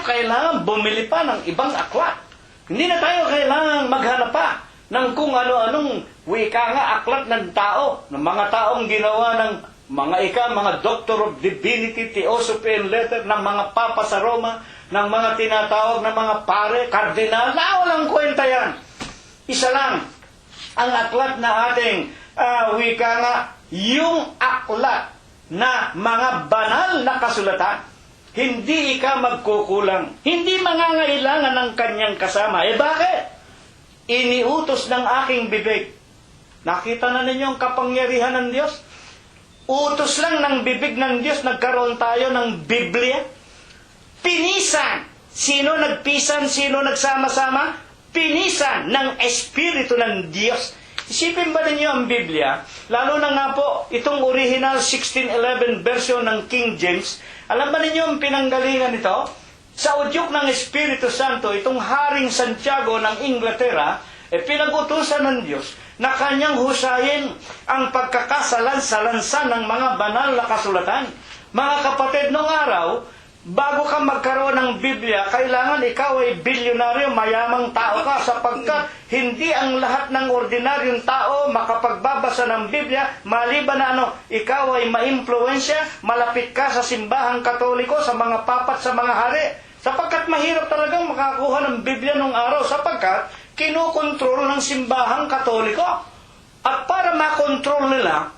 kailangan bumili pa ng ibang aklat. Hindi na tayo kailangan maghanap pa ng kung ano-anong wika nga aklat ng tao, ng mga taong ginawa ng mga Doctor of Divinity, Theosophy and Letter, ng mga Papa sa Roma, ng mga tinatawag na mga pare, kardinal. Walang kwenta yan. Isa lang ang aklat na ating wika nga, yung aklat na mga banal na kasulatan. Hindi ka magkukulang. Hindi mangangailangan ng kanyang kasama. Bakit? Iniutos ng aking bibig. Nakita na ninyo ang kapangyarihan ng Diyos? Utos lang ng bibig ng Diyos, nagkaroon tayo ng Biblia. Pinisan. Sino nagpisan? Sino nagsama-sama? Pinisan ng Espiritu ng Diyos. Isipin ba ninyo ang Biblia? Lalo na nga po, itong original 1611 version ng King James. Alam ba ninyo ang pinanggalingan nito? Sa udyok ng Espiritu Santo, itong Haring Santiago ng Inglaterra, pinag-utusan ng Diyos na kanyang husayin ang pagkakasalansalansan ng mga banal na kasulatan. Mga kapatid, noong araw, bago ka magkaroon ng Biblia, kailangan ikaw ay bilyonaryo, mayamang tao ka, sapagkat hindi ang lahat ng ordinaryong tao makapagbabasa ng Biblia, maliban na ikaw ay maimpluwensya, malapit ka sa simbahang Katoliko, sa mga papat, sa mga hari. Sapagkat mahirap talagang makakuha ng Biblia noong araw, sapagkat kinokontrol ng simbahang Katoliko. At para makontrol nila,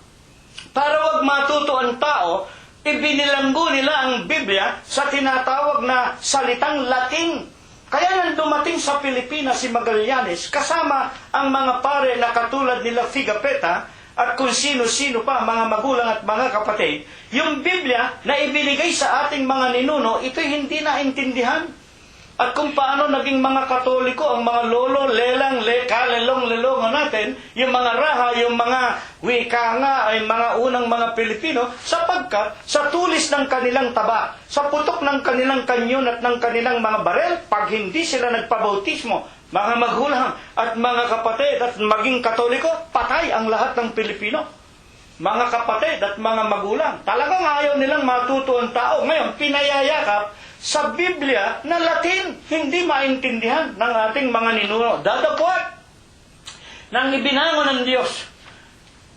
para wag matuto ang tao, ibinilanggo nila ang Biblia sa tinatawag na salitang Latin. Kaya nang dumating sa Pilipinas si Magallanes, kasama ang mga pare na katulad nila Figapeta, at kung sino-sino pa, mga magulang at mga kapatid, yung Biblia na ibinigay sa ating mga ninuno, ito'y hindi naintindihan. At kung paano naging mga Katoliko, ang mga lolo, lelang, kalelong-lelongan natin, yung mga raha, yung mga wika nga, ay mga unang mga Pilipino, sapagkat sa tulis ng kanilang taba, sa putok ng kanilang kanyon at ng kanilang mga barel, pag hindi sila nagpabautismo, mga magulang at mga kapatid at maging Katoliko, patay ang lahat ng Pilipino. Mga kapatid at mga magulang, talagang ayaw nilang matuto ang tao. Ngayon, pinayayakap sa Biblia na Latin, hindi maintindihan ng ating mga ninuno. Dadapot nang ibinangon ng Diyos.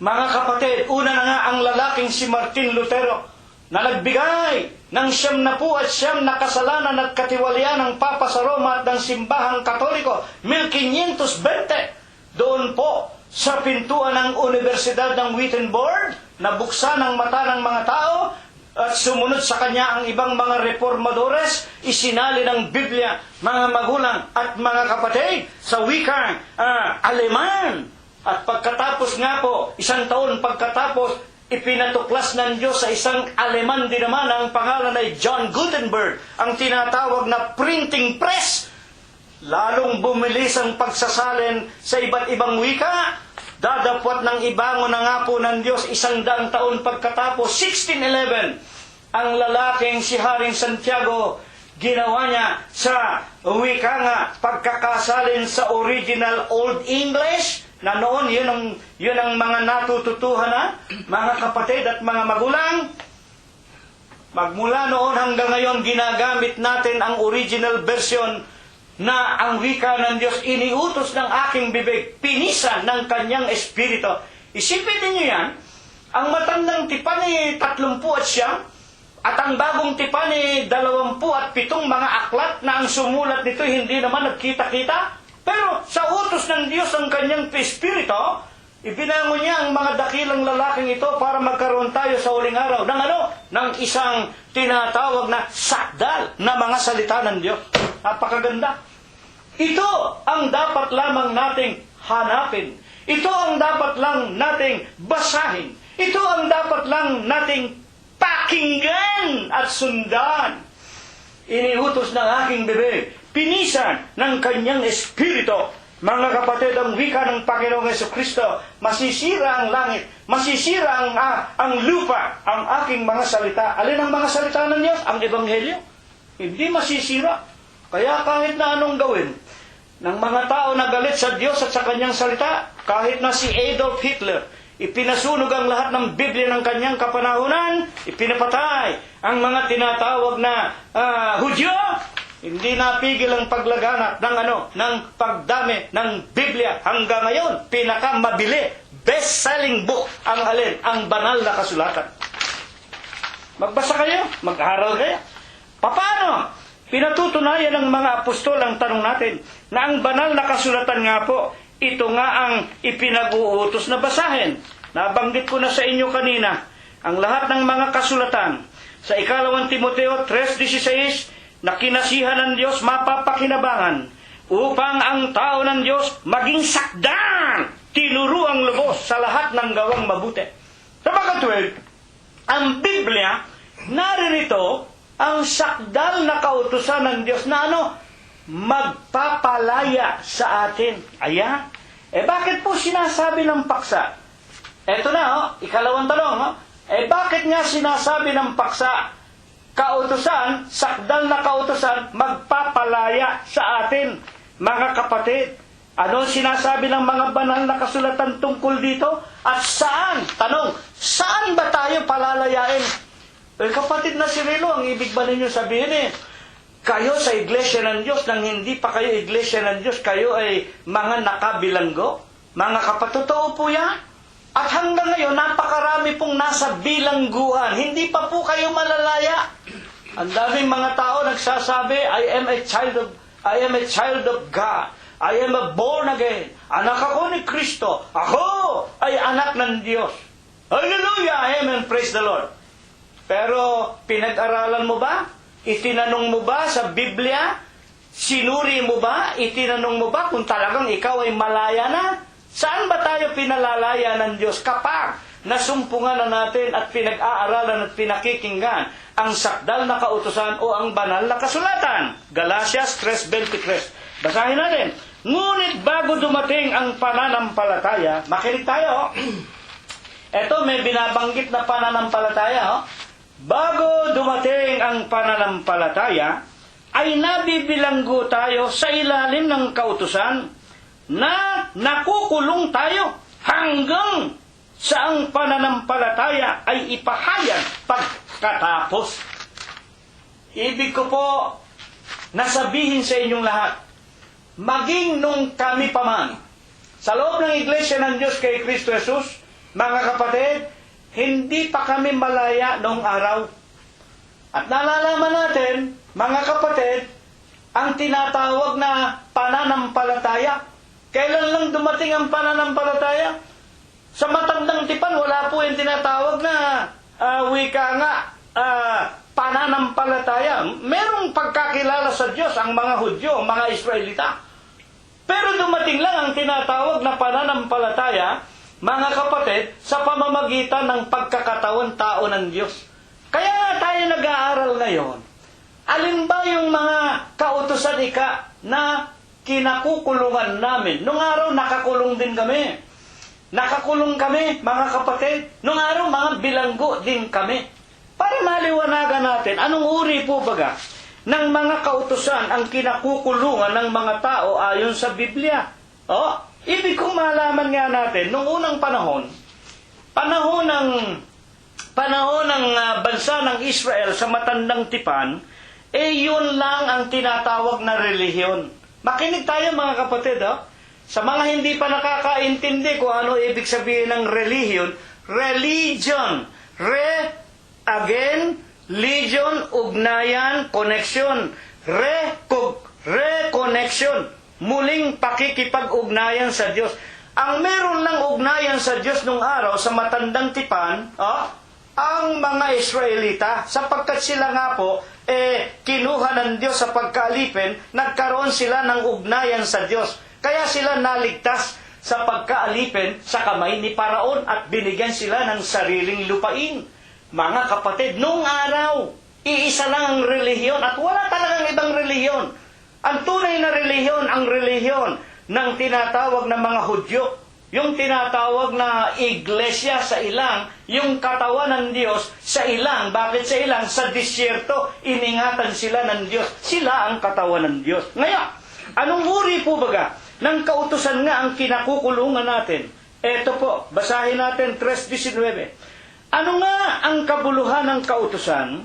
Mga kapatid, una na nga ang lalaking si Martin Lutero na nagbigay ng 79 na kasalanan at katiwalian ng Papa sa Roma at ng Simbahang Katoliko, 1520. Doon po sa pintuan ng Universidad ng Wittenberg, nabuksan ang mata ng mga tao at sumunod sa kanya ang ibang mga reformadores, isinali ng Biblia, mga magulang at mga kapatid, sa wikang Aleman. At pagkatapos nga po, 1 taon pagkatapos, ipinatuklas ng Diyos sa isang Aleman din naman, ang pangalan ay John Gutenberg, ang tinatawag na printing press. Lalong bumilis ang pagsasalin sa iba't ibang wika. Dadapwat ng ibangon na nga po ng Diyos 100 taon pagkatapos, 1611, ang lalaking si Haring Santiago, ginawa niya sa wika nga, pagkakasalin sa original Old English, na noon yun ang mga natututuhan na, mga kapatid at mga magulang. Magmula noon hanggang ngayon, ginagamit natin ang original version na ang wika ng Diyos iniutos ng aking bibig, pinisan ng kanyang espiritu. Isipin ninyo yan, ang matandang tipan ni 39 at ang bagong tipan ni 27 mga aklat na ang sumulat nito hindi naman nagkita-kita. Pero sa utos ng Diyos ang kanyang espiritu, ibinangon niya ang mga dakilang lalaking ito para magkaroon tayo sa huling araw ng isang tinatawag na sakdal na mga salita ng Diyos. Napakaganda. Ito ang dapat lamang nating hanapin. Ito ang dapat lang nating basahin. Ito ang dapat lang nating pakinggan at sundan. Iniutos ng aking bibig, pinisan ng kanyang espiritu. Mga kapatid, ang wika ng Panginoong Jesucristo, masisira ang langit, masisira ang lupa, ang aking mga salita. Alin ang mga salita ng Diyos? Ang Ebanghelyo. Hindi masisira. Kaya kahit na anong gawin ng mga tao na galit sa Diyos at sa kanyang salita, kahit na si Adolf Hitler, ipinasunog ang lahat ng Biblia ng kanyang kapanahunan, ipinapatay ang mga tinatawag na Hudyo, hindi napigil ang paglaganap ng pagdami ng Biblia. Hanggang ngayon, pinakamabili, best-selling book ang alin, ang banal na kasulatan. Magbasa kayo, mag-aral kayo. Paano? Pinatutunayan ng mga apostol, ang tanong natin, na ang banal na kasulatan nga po, ito nga ang ipinag-uutos na basahin. Nabanggit ko na sa inyo kanina, ang lahat ng mga kasulatan, sa 2 Timoteo 3:16, na kinasihan ng Diyos mapapakinabangan, upang ang tao ng Diyos maging sakdan, tinuruang lubos sa lahat ng gawang mabuti. Sapagkat ang Biblia, naririto, ang sakdal na kautusan ng Diyos na magpapalaya sa atin. Ayan. Bakit po sinasabi ng paksa? Eto na, ikalawang tanong. Bakit nga sinasabi ng paksa, kautusan, sakdal na kautusan, magpapalaya sa atin, mga kapatid? Ano sinasabi ng mga banal na kasulatan tungkol dito? At saan? Tanong, saan ba tayo palalayain? Kapatid na si Rilo, ang ibig ba ninyo sabihin kayo sa iglesia ng Diyos, nang hindi pa kayo iglesia ng Diyos, kayo ay mga nakabilanggo? Mga kapatid, totoo po yan. At hanggang ngayon, napakarami pong nasa bilangguan. Hindi pa po kayo malalaya. Ang daming mga tao nagsasabi, I am a child of God. I am a born again. Anak ako ni Kristo. Ako ay anak ng Diyos. Hallelujah! Amen. Praise the Lord. Pero pinag-aralan mo ba? Itinanong mo ba sa Biblia Sinuri mo ba? Itinanong mo ba kung talagang ikaw ay malaya na? Saan ba tayo pinalalaya ng Diyos kapag nasumpungan na natin at pinag-aaralan at pinakikinggan ang sakdal na kautusan o ang banal na kasulatan? Galatias 3:23. Basahin natin. Ngunit bago dumating ang pananampalataya, makinig tayo. Eto, may binabanggit na pananampalataya. Bago dumating ang pananampalataya, ay nabibilanggo tayo sa ilalim ng kautusan na nakukulong tayo hanggang sa ang pananampalataya ay ipahayag pagkatapos. Ibig ko po nasabihin sa inyong lahat, maging nung kami paman, sa loob ng Iglesia ng Diyos kay Kristo Jesus, mga kapatid, hindi pa kami malaya noong araw. At nalalaman natin, mga kapatid, ang tinatawag na pananampalataya. Kailan lang dumating ang pananampalataya? Sa matandang tipan, wala po yung tinatawag na pananampalataya. Merong pagkakilala sa Diyos ang mga Hudyo, ang mga Israelita. Pero dumating lang ang tinatawag na pananampalataya, mga kapatid, sa pamamagitan ng pagkakatawan tao ng Diyos. Kaya nga tayo nag-aaral ngayon. Alin ba yung mga kautusan na kinakukulungan namin? Nung araw, nakakulong din kami. Nakakulong kami, mga kapatid. Nung araw, mga bilanggo din kami. Para maliwanagan natin, anong uri po baga ng mga kautusan ang kinakukulungan ng mga tao ayon sa Biblia? Ibig kong malaman nga natin, nung unang panahon ng bansa ng Israel sa matandang tipan, yun lang ang tinatawag na relihiyon. Makinig tayo mga kapatid, sa mga hindi pa nakakaintindi kung ano ibig sabihin ng relihiyon, religion, legion, ugnayan, connection, reconnection, muling pakikipag-ugnayan sa Diyos. Ang meron lang ugnayan sa Diyos nung araw sa matandang tipan, ang mga Israelita, sapagkat sila nga po, kinuha ng Diyos sa pagkaalipin, nagkaroon sila ng ugnayan sa Diyos. Kaya sila naligtas sa pagkaalipin sa kamay ni Paraon at binigyan sila ng sariling lupain. Mga kapatid, nung araw, iisa lang ang relihiyon at wala talagang ibang relihiyon. Ang tunay na relihiyon, ang relihiyon ng tinatawag na mga Hudyo. Yung tinatawag na iglesia sa ilang, yung katawan ng Diyos sa ilang. Bakit sa ilang? Sa disyerto, iningatan sila ng Diyos. Sila ang katawan ng Diyos. Ngayon, anong uri po baga ng kautusan nga ang kinakukulungan natin? Eto po, basahin natin 3:19. Ano nga ang kabuluhan ng kautusan?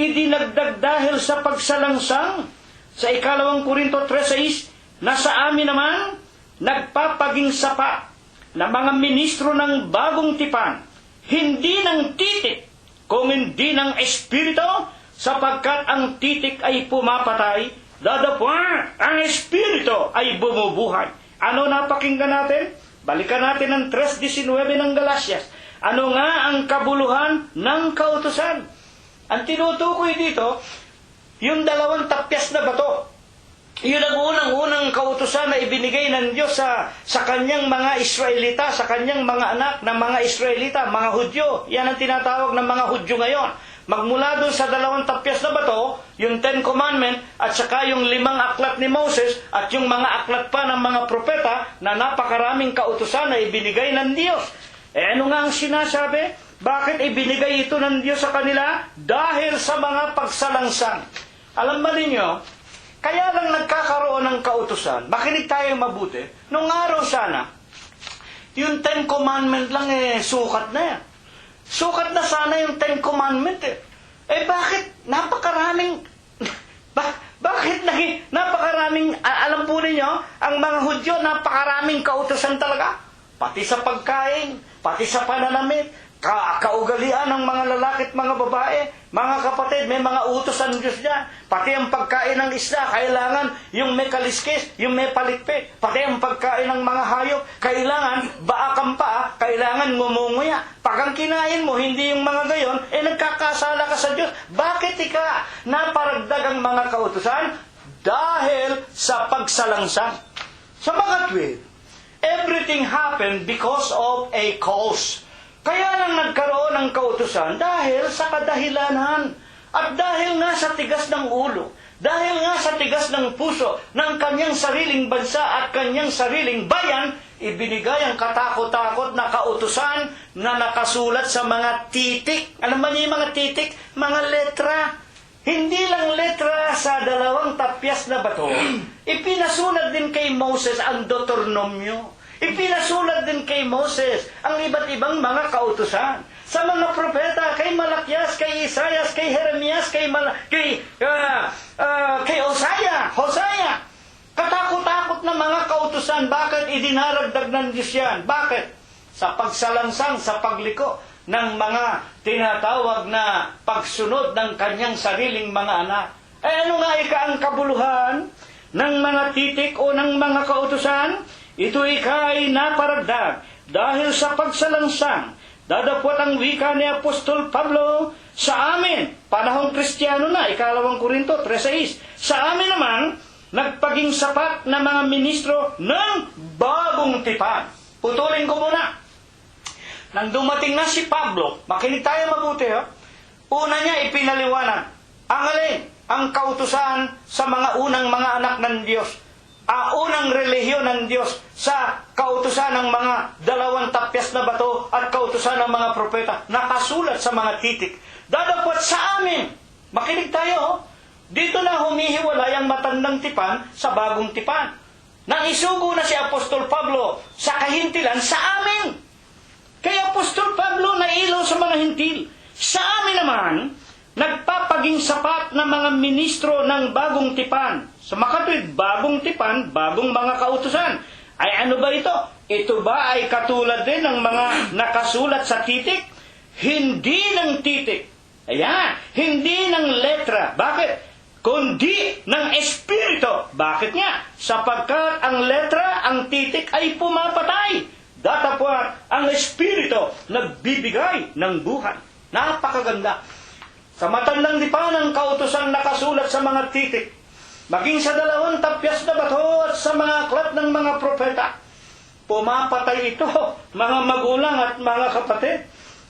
Idinagdag dahil sa pagsalangsang. Sa 2 Korinto 3:6, na sa amin naman, nagpapaging sapa na mga ministro ng bagong tipan, hindi ng titik, kung hindi ng espiritu, sapagkat ang titik ay pumapatay, dadapwa ang espiritu ay bumubuhay. Ano napakinggan natin? Balikan natin ang 3:19 ng Galatias. Ano nga ang kabuluhan ng kautusan? Ang tinutukoy dito, yung 2 tapyas na bato. Yun ang unang kautusan na ibinigay ng Diyos sa kanyang mga Israelita, sa kanyang mga anak ng mga Israelita, mga Hudyo. Yan ang tinatawag ng mga Hudyo ngayon. Magmula doon sa 2 tapyas na bato, yung 10 Commandment, at saka yung 5 aklat ni Moses, at yung mga aklat pa ng mga propeta, na napakaraming kautusan na ibinigay ng Diyos. Ano nga ang sinasabi? Bakit ibinigay ito ng Diyos sa kanila? Dahil sa mga pagsalangsang. Alam ba ninyo, kaya lang nagkakaroon ng kautusan, makinig tayo mabuti, nung araw sana, yung 10 Commandment lang sukat na yan. Sukat na sana yung 10 Commandment bakit napakaraming, napakaraming, alam po ninyo, ang mga Hudyo, napakaraming kautusan talaga. Pati sa pagkain, pati sa pananamit, kaugalian ng mga lalaki at mga babae. Mga kapatid, may mga utos ang Diyos dyan. Pati ang pagkain ng isda, kailangan yung may kaliskis, yung may palikpik. Pati ang pagkain ng mga hayop, kailangan baakang pa, kailangan ngumunguya. Pag ang kinain mo, hindi yung mga gayon, nagkakasala ka sa Diyos. Bakit naparagdag ang mga kautusan? dahil sa pagsalangsang. Sa mga 12, everything happened because of a cause. Kaya lang nagkaroon ng kautusan dahil sa kadahilanan. At dahil nga sa tigas ng ulo, dahil nga sa tigas ng puso ng kanyang sariling bansa at kanyang sariling bayan, ibinigay ang katakot-takot na kautusan na nakasulat sa mga titik. Alam ba niyo yung mga titik? Mga letra. Hindi lang letra sa 2 tapyas na bato. Ipinasulat din kay Moses ang Deuteronomio. Ipinasulat din kay Moses ang iba't ibang mga kautusan. Sa mga propeta, kay Malakias, kay Isaias, kay Jeremias, kay Hosea. Katakot-takot na mga kautusan. Bakit idinaragdag ng Diyos yan? Bakit? Sa pagsalangsang, sa pagliko ng mga tinatawag na pagsunod ng kanyang sariling mga anak. Ano nga ang kabuluhan ng mga titik o ng mga kautusan? Ito ay naparagdag dahil sa pagsalangsang. Dadapot ang wika ni Apostol Pablo sa amin, panahong Kristiyano na, 2 Korinto 3:6. Sa amin naman, nagpaging sapat na mga ministro ng bagong tipan. Putulin ko muna. Nang dumating na si Pablo, makinig tayo mabuti. Una niya ipinaliwanag, ang alin? Ang kautusan sa mga unang mga anak ng Diyos. Unang relihiyon ng Diyos sa kautusan ng mga 2 tapyas na bato at kautusan ng mga propeta. Nakasulat sa mga titik. Dadapot sa amin. Makinig tayo. Dito na humihiwalay ang matandang tipan sa bagong tipan. Nang isugo na si Apostol Pablo sa kahintilan sa amin. Kay Apostol Pablo na ilaw sa mga hintil. Sa amin naman, nagpapaging sapat na mga ministro ng bagong tipan. Sa makatwid, bagong tipan, bagong mga kautusan. Ay ano ba ito? Ito ba ay katulad din ng mga nakasulat sa titik? Hindi ng titik. Ayan, hindi ng letra. Bakit? Kundi ng espiritu. Bakit nga? Sapagkat ang letra, ang titik ay pumapatay. Datapwat ang espiritu nagbibigay ng buhay. Napakaganda. Sa matandang tipan ang kautusan nakasulat sa mga titik. Maging sa 2 tapyas na bato at sa mga aklat ng mga propeta. Pumapatay ito, mga magulang at mga kapatid.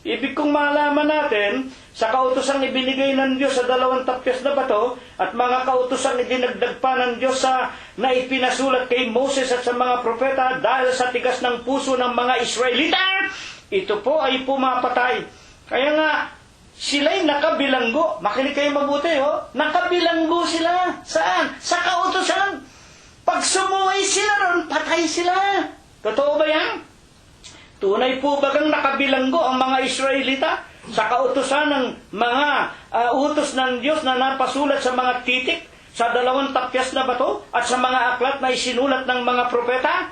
Ibig kong malaman natin, sa kautusang ibinigay ng Diyos sa 2 tapyas na bato at mga kautusang idinagdag pa ng Diyos na ipinasulat kay Moses at sa mga propeta dahil sa tigas ng puso ng mga Israelita, ito po ay pumapatay. Kaya nga, sila'y nakabilanggo. Makinig kayo mabuti, nakabilanggo sila. Saan? Sa kautusan. Pag sumuway sila ron, patay sila. Totoo ba yan? Tunay po bagang nakabilanggo ang mga Israelita sa kautusan ng mga utos ng Diyos na napasulat sa mga titik, sa 2 tapyas na bato, at sa mga aklat na isinulat ng mga propeta?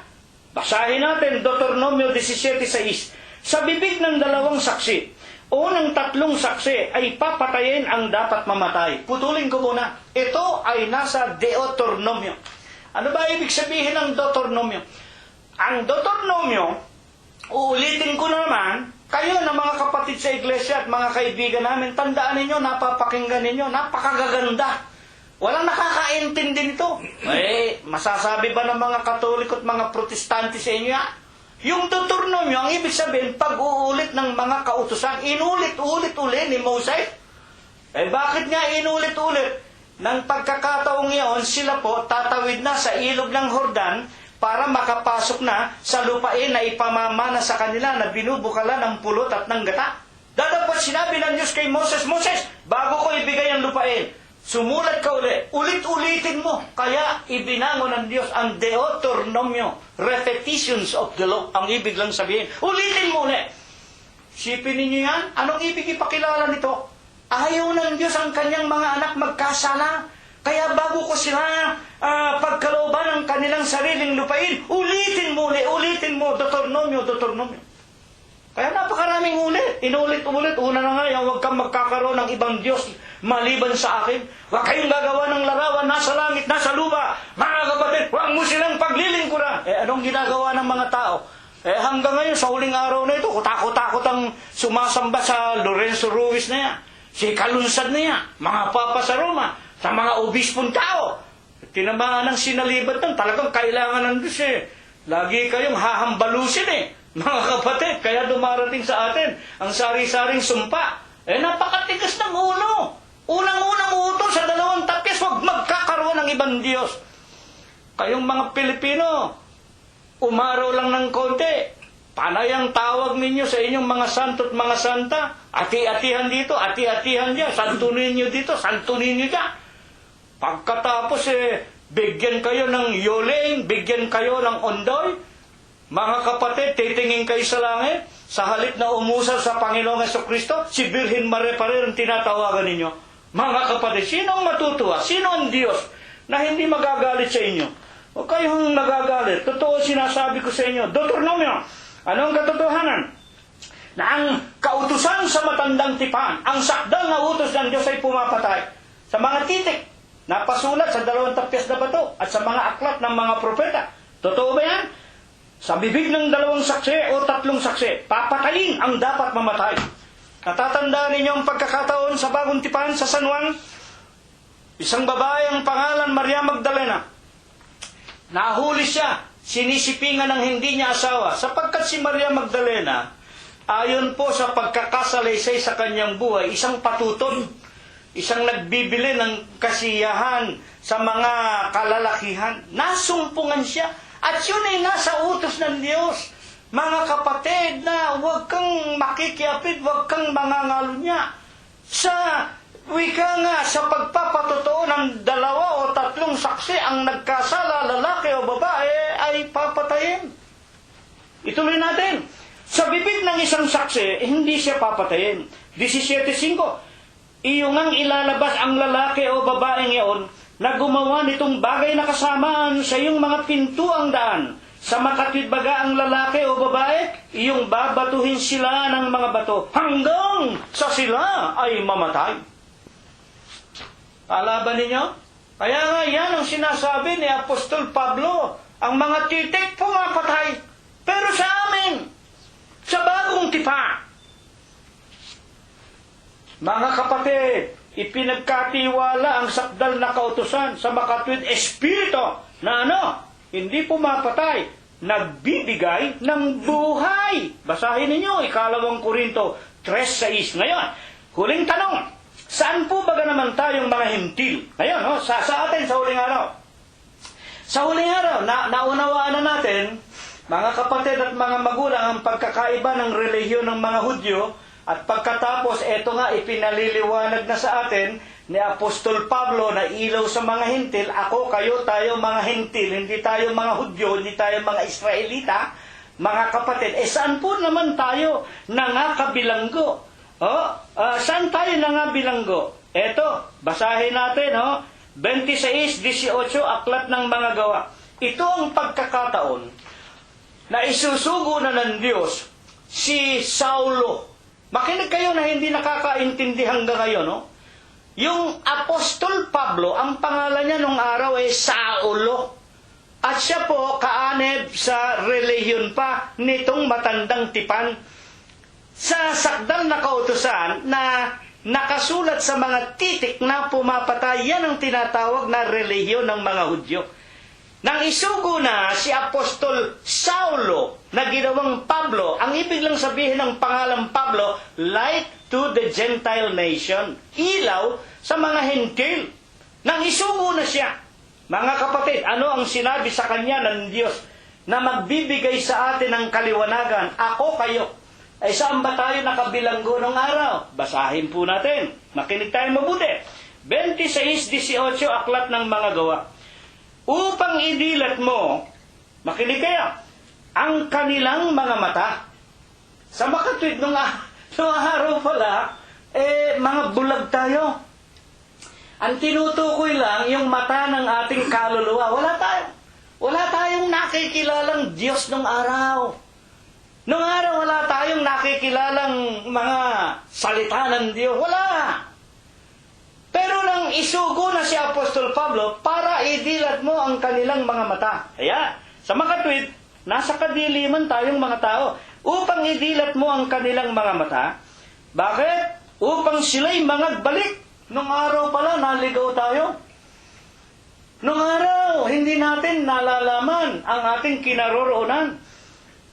Basahin natin, Deuteronomio 17:6. Sa bibig ng 2 saksi, unang 3 saksi ay papatayin ang dapat mamatay. Putulin ko muna. Ito ay nasa Deuteronomio. Ano ba ibig sabihin ng Deuteronomio? Ang Deuteronomio, uulitin ko naman, kayo na mga kapatid sa iglesia at mga kaibigan namin, tandaan ninyo, napapakinggan ninyo, napakagaganda. Walang nakakaintindi nito. Masasabi ba ng mga Katoliko at mga Protestante sa inyo? Yung Deuteronomio, ang ibig sabihin, pag-uulit ng mga kautusan, inulit-ulit ni Moses. Bakit nga inulit-ulit? Nang pagkakataong iyon, sila po tatawid na sa ilog ng Jordan para makapasok na sa lupain na ipamamana sa kanila na binubukalan ng pulot at ng gata. Dadapot sinabi ng Diyos kay Moses, Moses, bago ko ibigay ang lupain, sumulat ka ulit-ulitin mo. Kaya ibinangon ng Diyos ang Deuteronomio, repetitions of the law. Ang ibig lang sabihin, ulitin mo ulit. Sipin ninyo yan, anong ibig ipakilala nito? Ayaw ng Diyos ang kanyang mga anak magkasala. Kaya bago ko sila pagkalooban ng kanilang sariling lupain, ulitin mo, Deuteronomio. Kaya napakaraming ulit. Inulit-ulit. Una na nga, huwag kang magkakaroon ng ibang Diyos maliban sa akin. Huwag kayong gagawa ng larawan, nasa langit, nasa lupa. Mga kapatid, huwag mo silang paglilingkuran. Anong ginagawa ng mga tao? Hanggang ngayon, sa huling araw na ito, kutakot-takot ang sumasamba sa Lorenzo Ruiz na yan. Si Kalunsad na yan. Mga papa sa Roma. Sa mga obispong tao. tinamaan ng sinalibatan, talagang kailangan ng Diyos eh. Lagi kayong hahambalusin eh, mga kapatid. Kaya dumarating sa atin ang sari-saring sumpa. Napakatigas ng ulo. Unang-unang utos sa 2 tapyas, huwag magkakaroon ng ibang Diyos. Kayong mga Pilipino, umaraw lang ng konti. Panay ang tawag ninyo sa inyong mga santo at mga santa. Ati-atihan dito, ati-atihan dyan. Santunin nyo dito, santunin nyo dyan. Pagkatapos bigyan kayo ng yoling, bigyan kayo ng ondoy. Mga kapatid, titingin kayo sa langit. Sa halip na umusal sa Panginoong Jesucristo, si Birhen Maria pa rin ang tinatawagan ninyo. Mga kapatid, sino ang matutuwa? Sino ang Diyos na hindi magagalit sa inyo? Huwag kayong nagagalit. Totoo sinasabi ko sa inyo. Deuteronomio, ano ang katotohanan? Na ang kautusan sa matandang tipan, ang sakdal na utos ng Diyos ay pumapatay sa mga titik na pasulat sa 2 tapyas na bato at sa mga aklat ng mga propeta. Totoo ba yan? Sa bibig ng 2 saksi o 3 saksi, papatayin ang dapat mamatay. Natatandaan ninyo ang pagkakataon sa bagong tipan sa San Juan? Isang babae ang pangalan Maria Magdalena. Nahuli siya, sinisipingan ng hindi niya asawa, sapagkat si Maria Magdalena, ayon po sa pagkakasalaysay sa kanyang buhay, isang patuton, isang nagbibili ng kasiyahan sa mga kalalakihan. Nasumpungan siya, at yun ay nasa utos ng Diyos. Mga kapatid, na huwag kang makikiapid, huwag kang mangangalunya niya. Sa wika nga, sa pagpapatotoo ng 2 o 3 saksi ang nagkasala, lalaki o babae, ay papatayin. Ituloy natin. Sa bibig ng isang saksi, hindi siya papatayin. 17:5. Iyong ang ilalabas ang lalaki o babaeng iyon na gumawa nitong bagay na kasamaan sa iyong mga pintuang daan. Sa makatwid baga ang lalaki o babae, iyong babatuhin sila ng mga bato hanggang sa sila ay mamatay. Alaban ninyo? Kaya nga yan ang sinasabi ni Apostol Pablo. Ang mga titik pumapatay. Pero sa amin, sa bagong tipan, mga kapatid, ipinagkatiwala ang sakdal na kautusan sa makatwid espiritu na hindi pumapatay, nagbibigay ng buhay. Basahin ninyo, 2 Korinto 3:6. Ngayon, huling tanong, saan po ba naman tayong mga hintil? Ngayon, sa atin sa huling araw. Sa huling araw, naunawaan na natin, mga kapatid at mga magulang, ang pagkakaiba ng relihiyon ng mga Hudyo. At pagkatapos, eto nga, ipinaliliwanag na sa atin ni Apostol Pablo na ilaw sa mga hintil. Ako, kayo, tayo mga hintil. Hindi tayo mga Hudyo, hindi tayo mga Israelita. Mga kapatid, saan po naman tayo nangabilanggo? Saan tayo nangabilanggo? Eto, basahin natin, 26:18, Aklat ng Mga Gawa. Ito ang pagkakataon na isusugo na ng Diyos si Saulo. Makinig kayo na hindi nakakaintindi hanggang ngayon, Yung Apostol Pablo, ang pangalan niya nung araw ay Saulo. At siya po kaanib sa relihiyon pa nitong matandang tipan. Sa sakdal na kautusan na nakasulat sa mga titik na pumapatay, yan ang tinatawag na relihiyon ng mga Hudyo. Nang isugo na si Apostol Saulo na ginawang Pablo, ang ibig lang sabihin ng pangalang Pablo, light to the Gentile nation, ilaw sa mga hentil. Nang isugo na siya, mga kapatid, ano ang sinabi sa kanya ng Diyos na magbibigay sa atin ng kaliwanagan? Ako, kayo. Ay saan ba tayo nakabilanggo ng araw? Basahin po natin. Makinig tayo mabuti. 26:18, Aklat ng Mga Gawa. Upang idilat mo, makinig kayo, ang kanilang mga mata. Sa makatwid nung araw pala, mga bulag tayo. Ang tinutukoy lang yung mata ng ating kaluluwa. Wala tayong nakikilalang Diyos nung araw. Nung araw, wala tayong nakikilalang mga salita ng Diyos. Wala. Pero nang isugo na si Apostol Pablo, para idilat mo ang kanilang mga mata. Kaya, sa makatwid, nasa kadiliman tayong mga tao. Upang idilat mo ang kanilang mga mata. Bakit? Upang sila'y mangagbalik. Nung araw pala, naligaw tayo. Nung araw, hindi natin nalalaman ang ating kinaroroonan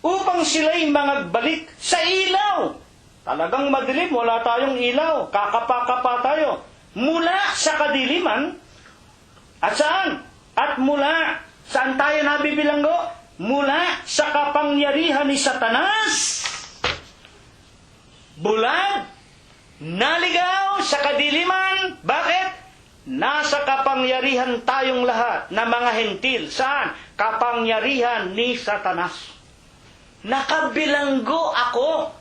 upang sila'y magbalik sa ilaw. Talagang madilim, wala tayong ilaw. Kakapa-kapa tayo. Mula sa kadiliman, at saan? At mula, saan tayo nabibilanggo? Mula sa kapangyarihan ni Satanas. Bulag, naligaw sa kadiliman. Bakit? Nasa kapangyarihan tayong lahat na mga hentil. Saan? Kapangyarihan ni Satanas. Nakabilanggo ako.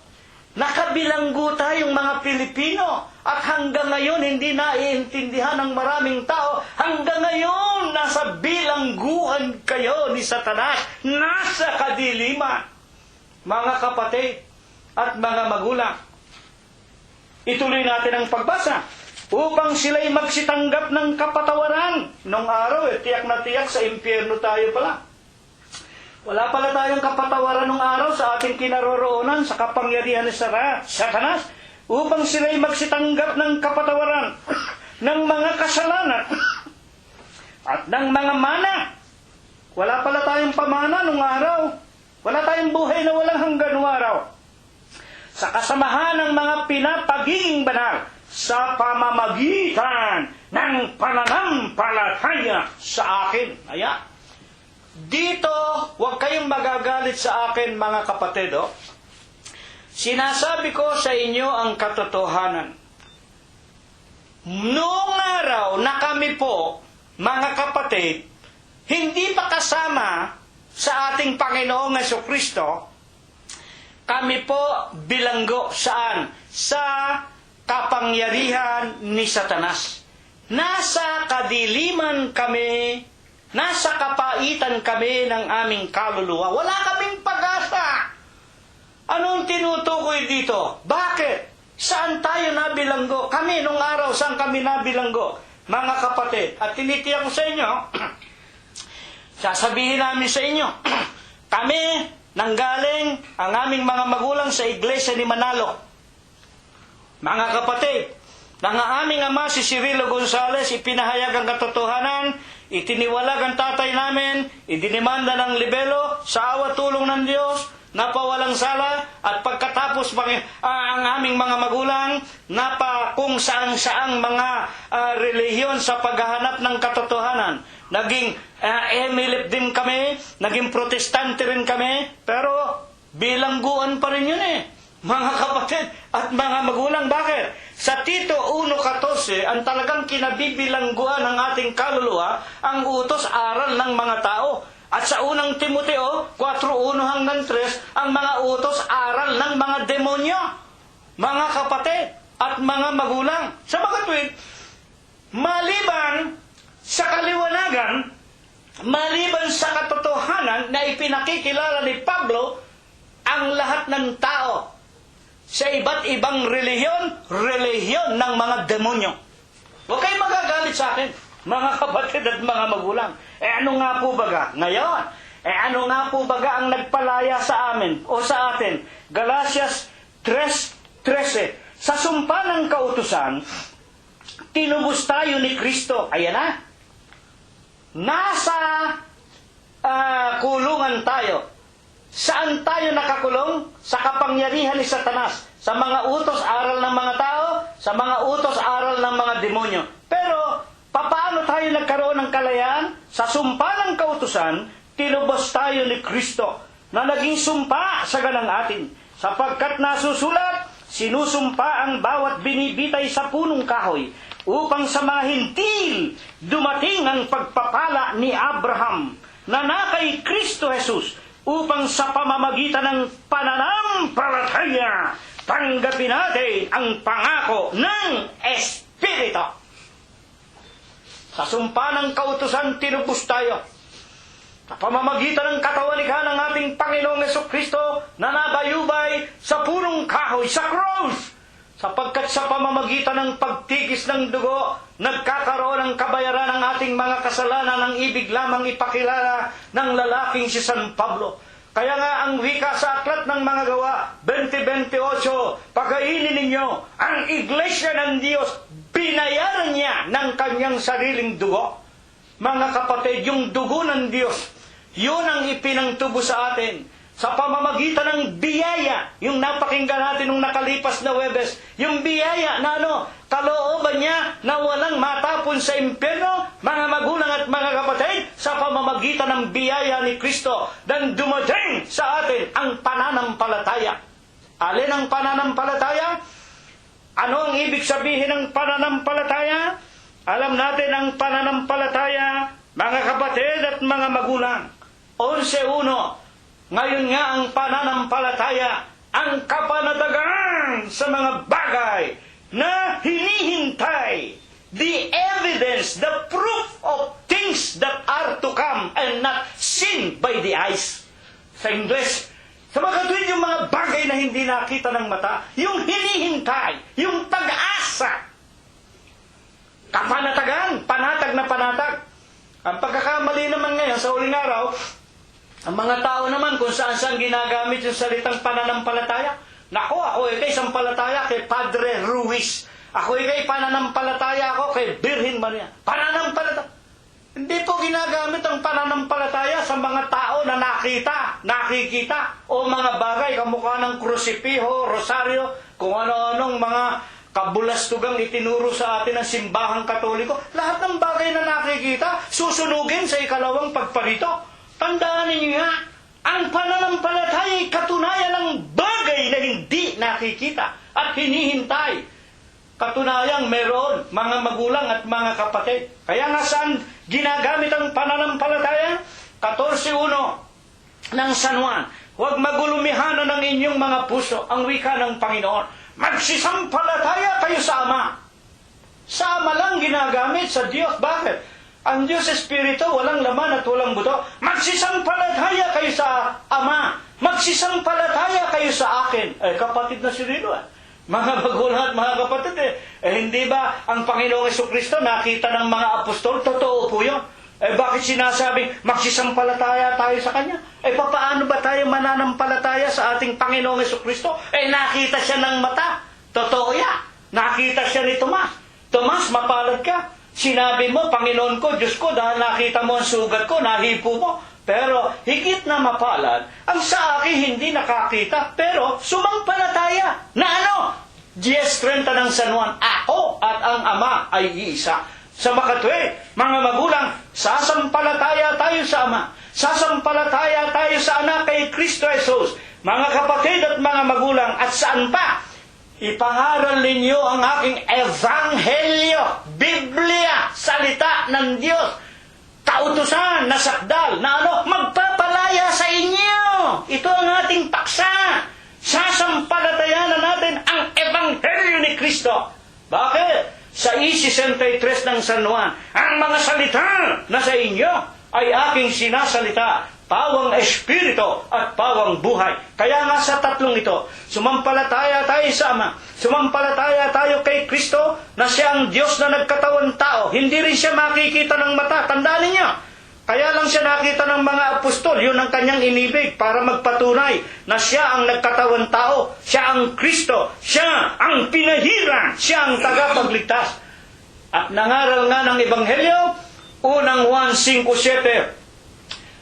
Nakabilanggo tayong mga Pilipino. At hanggang ngayon, hindi naiintindihan ng maraming tao. Hanggang ngayon, nasa bilangguan kayo ni Satanas. Nasa kadiliman. Mga kapatid at mga magulang. Ituloy natin ang pagbasa. Upang sila'y magsitanggap ng kapatawaran. Nung araw, tiyak na tiyak sa impyerno tayo pala. Wala pala tayong kapatawaran nung araw sa ating kinaroroonan sa kapangyarihan ni Satanas. Upang sila'y magsitanggap ng kapatawaran ng mga kasalanan at ng mga mana. Wala pala tayong pamana nung araw. Wala tayong buhay na walang hanggan nung araw. Sa kasamahan ng mga pinapagiging banal sa pamamagitan ng pananampalataya sa akin. Ayan. Dito, huwag kayong magagalit sa akin, mga kapatid. Sinasabi ko sa inyo ang katotohanan. Noong araw na kami po, mga kapatid, hindi pa kasama sa ating Panginoong Jesucristo, kami po bilanggo saan? Sa kapangyarihan ni Satanas. Nasa kadiliman kami, nasa kapaitan kami ng aming kaluluwa. Wala kaming pag-asa. Anong tinutukoy dito? Bakit? Saan tayo nabilanggo? Kami nung araw, saan kami nabilanggo? Mga kapatid, at tinitiyak ko sa inyo, sasabihin namin sa inyo, kami nanggaling ang aming mga magulang sa iglesia ni Manalo. Mga kapatid, ng aming ama si Cirilo Gonzales, ipinahayag ang katotohanan, itiniwalag ang tatay namin, idinimanda ng libelo, sa awa tulong ng Diyos, napawalang sala, at pagkatapos ang aming mga magulang, kung saan-saang mga relihiyon sa paghahanap ng katotohanan. Naging Emilip din kami, naging protestante rin kami, pero bilangguan pa rin yun mga kapatid at mga magulang. Bakit? Sa Tito 1:14, ang talagang kinabibilangguan ng ating kaluluwa, ang utos aral ng mga tao. At sa unang Timoteo 4:1-3, ang mga utos aral ng mga demonyo. Mga kapatid at mga magulang. Sa mga tuwid, maliban sa kaliwanagan, maliban sa katotohanan na ipinakikilala ni Pablo, ang lahat ng tao sa iba't ibang relihiyon ng mga demonyo. Huwag kayong magagalit sa akin, mga kapatid at mga magulang. Ano nga po baga ngayon? Ano nga po baga ang nagpalaya sa amin o sa atin? Galatias 3:13. Sa sumpa ng kautusan, tinubos tayo ni Kristo. Ayan na. Nasa kulungan tayo. Saan tayo nakakulong? Sa kapangyarihan ni Satanas. Sa mga utos aral ng mga tao, sa mga utos aral ng mga demonyo. Pero, paano tayo nagkaroon ng kalayaan? Sa sumpa ng kautusan, tinubos tayo ni Kristo na naging sumpa sa ganang atin. Sapagkat nasusulat, sinusumpa ang bawat binibitay sa punong kahoy upang sa mga hintil dumating ang pagpapala ni Abraham na kay Kristo Jesus upang sa pamamagitan ng pananampalataya tanggapin natin ang pangako ng Espiritu. Sa sumpa ng kautusan, tinubos tayo. Sa pamamagitan ng katawalikhan ng ating Panginoong Jesucristo na nabayubay sa punong kahoy, sa cross. Sapagkat sa pamamagitan ng pagtigis ng dugo, nagkakaroon ng kabayaran ng ating mga kasalanan ng ibig lamang ipakilala ng lalaking si San Pablo. Kaya nga ang wika sa aklat ng mga gawa, 20:28, pagainin ninyo ang iglesia ng Diyos, binayaran niya ng kanyang sariling dugo. mga kapatid, yung dugo ng Diyos, yun ang ipinangtubo sa atin sa pamamagitan ng biyaya. Yung napakinggan natin nung nakalipas na Webes, yung biyaya na kalooban niya na walang matapon sa impyerno, mga magulang at mga kapatid, sa pamamagitan ng biyaya ni Kristo, dan dumating sa atin ang pananampalataya. Alin ang pananampalataya? Ano ang ibig sabihin ng pananampalataya? Alam natin ang pananampalataya, mga kapatid at mga magulang. 11:1. Ngayon nga ang pananampalataya, ang kapanatagan sa mga bagay na hinihintay. The evidence, the proof of things that are to come and not seen by the eyes. Sa Ingles, sa mga kapatid, yung mga bagay na hindi nakita ng mata, yung hinihintay, yung pag-asa. Kapanatagan, panatag na panatag. Ang pagkakamali naman ngayon sa huling araw, ang mga tao naman kung saan-saan ginagamit yung salitang pananampalataya. Nako, ako kay sampalataya kay Padre Ruiz. Ako kay pananampalataya ako kay Birhen Maria. Pananampalataya. Hindi po ginagamit ang pananampalataya sa mga tao na nakikita, o mga bagay kamukha ng krusipiho, rosaryo, kung ano-anong mga kabulastugang itinuro sa atin ng simbahang Katoliko. Lahat ng bagay na nakikita, susunugin sa ikalawang pagparito. Tandaan ninyo nga, ang pananampalataya ay katunayan ng bagay na hindi nakikita at hinihintay. Katunayang meron, mga magulang at mga kapatid. Kaya nga saan ginagamit ang pananampalataya? 14:1 ng San Juan. Huwag magulumihanan ng inyong mga puso, ang wika ng Panginoon. Magsisampalataya kayo sa Ama. Sa Ama lang ginagamit, sa Diyos. Bakit? Ang Diyos Espiritu, walang laman at walang buto. Magsisampalataya kayo sa Ama. Magsisampalataya kayo sa akin. Kapatid na si Rino. Mga magulang at mga kapatid, hindi ba ang Panginoong Jesucristo nakita ng mga apostol? Totoo po yun. Bakit sinasabing magsisampalataya tayo sa Kanya? Paano ba tayo mananampalataya sa ating Panginoong Jesucristo? Nakita siya ng mata. Totoo yan. Nakita siya ni Tomas. Tomas, mapalad ka. Sinabi mo, Panginoon ko, Diyos ko, dahil nakita mo ang sugat ko, nahipo mo. Pero higit na mapalad, ang sa akin hindi nakakita, pero sumampalataya. Na ano? G.S. 30 ng San Juan, ako at ang Ama ay iisa. Sa makatwid, mga magulang, sasampalataya tayo sa Ama. Sasampalataya tayo sa anak kay Kristo Jesus. Mga kapatid at mga magulang, at saan pa? Ipangaral ninyo ang aking Ebanghelyo, Biblia, salita ng Diyos, kautusan na sakdal na magpapalaya sa inyo. Ito ang ating paksa. Sasampalatayanan natin ang Ebanghelyo ni Kristo. Bakit? Sa 63 ng San Juan, ang mga salita na sa inyo ay aking sinasalita, pawang espiritu at pawang buhay. Kaya nga sa tatlong ito, sumampalataya tayo sa Ama, sumampalataya tayo kay Kristo na siya ang Diyos na nagkatawang tao. Hindi rin siya makikita ng mata. Tandaan niyo, kaya lang siya nakita ng mga apostol. Yun ang kanyang inibig para magpatunay na siya ang nagkatawang tao, siya ang Kristo, siya ang pinahirang, siya ang tagapagligtas. At nangaral nga ng Ebanghelyo, unang Juan 5:7,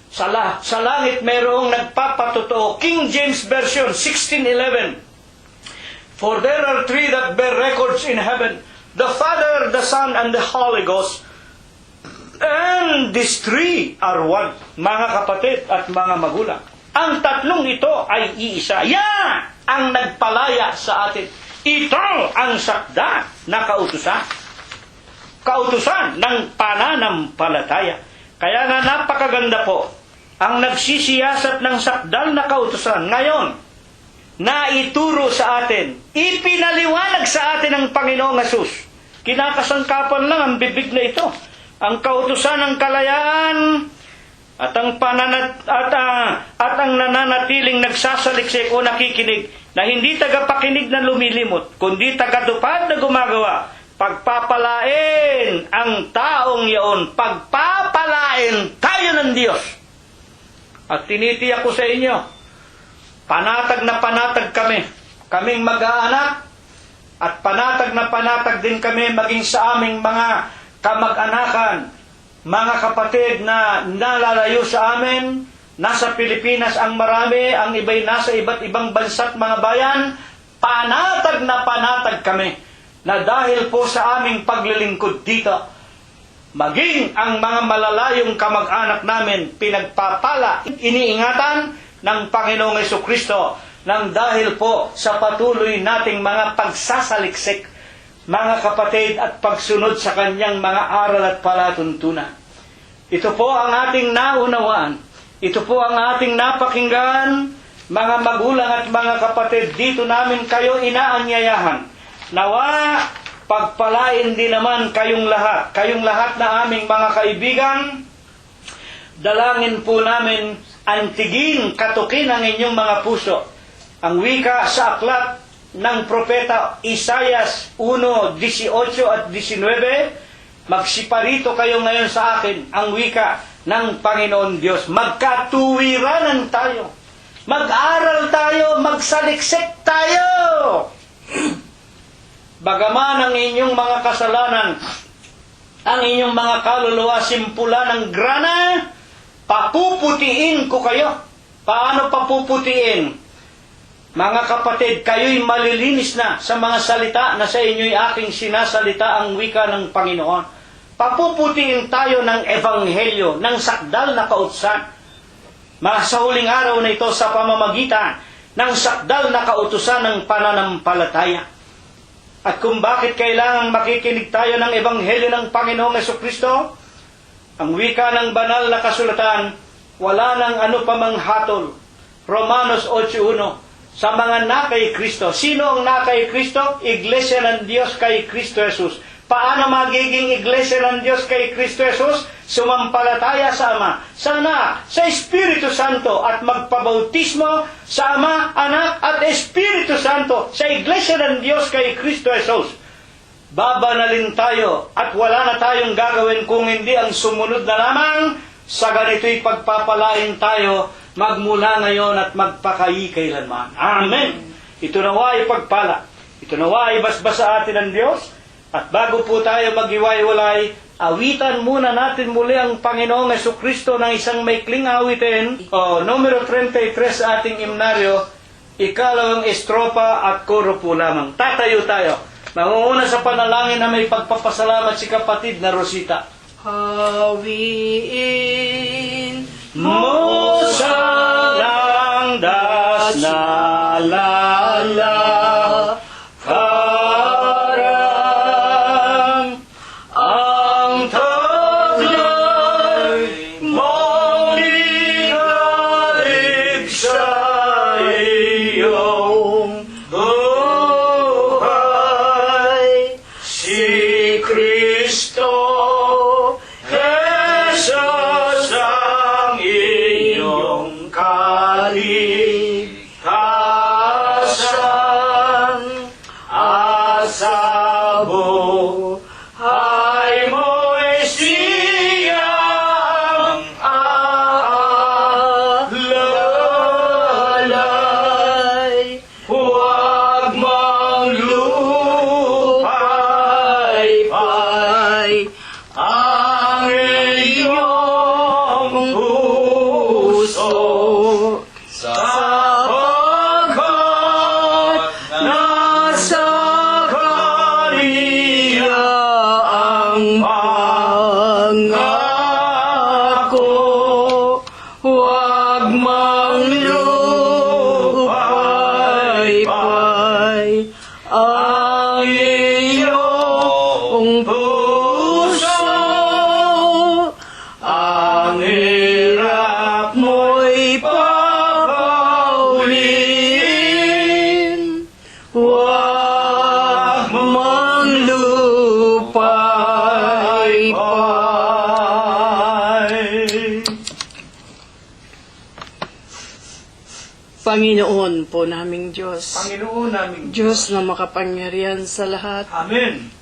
sa langit mayroong nagpapatotoo. King James Version 16:11. For there are three that bear records in heaven, the Father, the Son, and the Holy Ghost. And these three are one. Mga kapatid at mga magulang, ang tatlong ito ay iisa. Yan ang nagpalaya sa atin. Ito ang sakda na kautusan. Kautusan ng pananampalataya. Kaya nga napakaganda po ang nagsisiyasat ng sakdal na kautusan ngayon na ituro sa atin, ipinaliwanag sa atin ng Panginoong Hesus. Kinakasangkapan lang ang bibig na ito. Ang kautusan ng kalayaan at ang nananatiling nagsasaliksik o nakikinig na hindi tagapakinig na lumilimot, kundi tagatupad na gumagawa. Pagpapalain ang taong yaon. Pagpapalain tayo ng Diyos. At tinitiyak ko sa inyo, panatag na panatag kami. Kaming mag-aanak, at panatag na panatag din kami maging sa aming mga kamag-anakan. mga kapatid na nalalayo sa amin, nasa Pilipinas ang marami, ang iba'y nasa iba't ibang bansa at mga bayan, panatag na panatag kami na dahil po sa aming paglilingkod dito, maging ang mga malalayong kamag-anak namin pinagpapala, iniingatan ng Panginoong Jesucristo nang dahil po sa patuloy nating mga pagsasaliksik, mga kapatid, at pagsunod sa kanyang mga aral at palatuntunan. Ito po ang ating naunawaan. Ito po ang ating napakinggan, mga magulang at mga kapatid. Dito namin kayo inaanyayahan. Nawa, pagpalain din naman kayong lahat na aming mga kaibigan. Dalangin po namin, antigin, katukin ang inyong mga puso. Ang wika sa aklat ng propeta Isaias 1:18 at 19, magsiparito kayo ngayon sa akin, ang wika ng Panginoon Diyos. Magkatuwiranan tayo. Mag-aral tayo, magsaliksik tayo. Bagaman ang inyong mga kasalanan, ang inyong mga kaluluwa simpula ng grana, papuputiin ko kayo. Paano papuputiin? Mga kapatid, kayo'y malilinis na sa mga salita na sa inyo'y aking sinasalita ang wika ng Panginoon. Papuputiin tayo ng ebanghelyo, ng sakdal na kautsan. Sa huling araw na ito sa pamamagitan ng sakdal na kautusan ng pananampalataya. At kung bakit kailangang makikinig tayo ng ebanghelyo ng Panginoong Jesucristo, ang wika ng banal na kasulatan, wala nang ano pa mang hatol. Romanos 8:1, sa mga na kay Kristo. Sino ang na kay Kristo? Iglesia ng Diyos kay Kristo Jesus. Paano magiging iglesia ng Diyos kay Kristo Jesus? Sumampalataya sa Ama, sa Anak, sa Espiritu Santo, at magpabautismo sa Ama, Anak, at Espiritu Santo sa iglesia ng Diyos kay Kristo Jesus. Babanalin tayo at wala na tayong gagawin kung hindi ang sumunod na lamang. Sa ganito'y pagpapalain tayo magmula ngayon at magpakailanman. Amen. Ito nawa ay pagpala. Ito nawa ay basbas sa atin ng Diyos. At bago po tayo mag-iway-walay, awitan muna natin muli ang Panginoong Jesucristo ng isang maikling awitin. Numero 33 sa ating himnaryo, ikalawang estropa at koro po lamang. Tatayo tayo. Mangunguna sa panalangin na may pagpapasalamat si kapatid na Rosita. Hawiin mo sa langdas na lalakaran, ang taglay mong ligalig sa iyong buhay. Si Kristo Jesus ang iyong kaligtasan, asa buhay mo'y siyang aalalay. Huwag mong lupay-pay ang iyong puso, sapagkat nasa Kaniya ang pangako. Huwag mang lupay-pay ang iyong puso. Ang hirap mo'y papauliin. Huwag mang lupay-pay. Panginoon po naming Diyos, Panginoon naming Diyos na makapangyarihan sa lahat. Amen.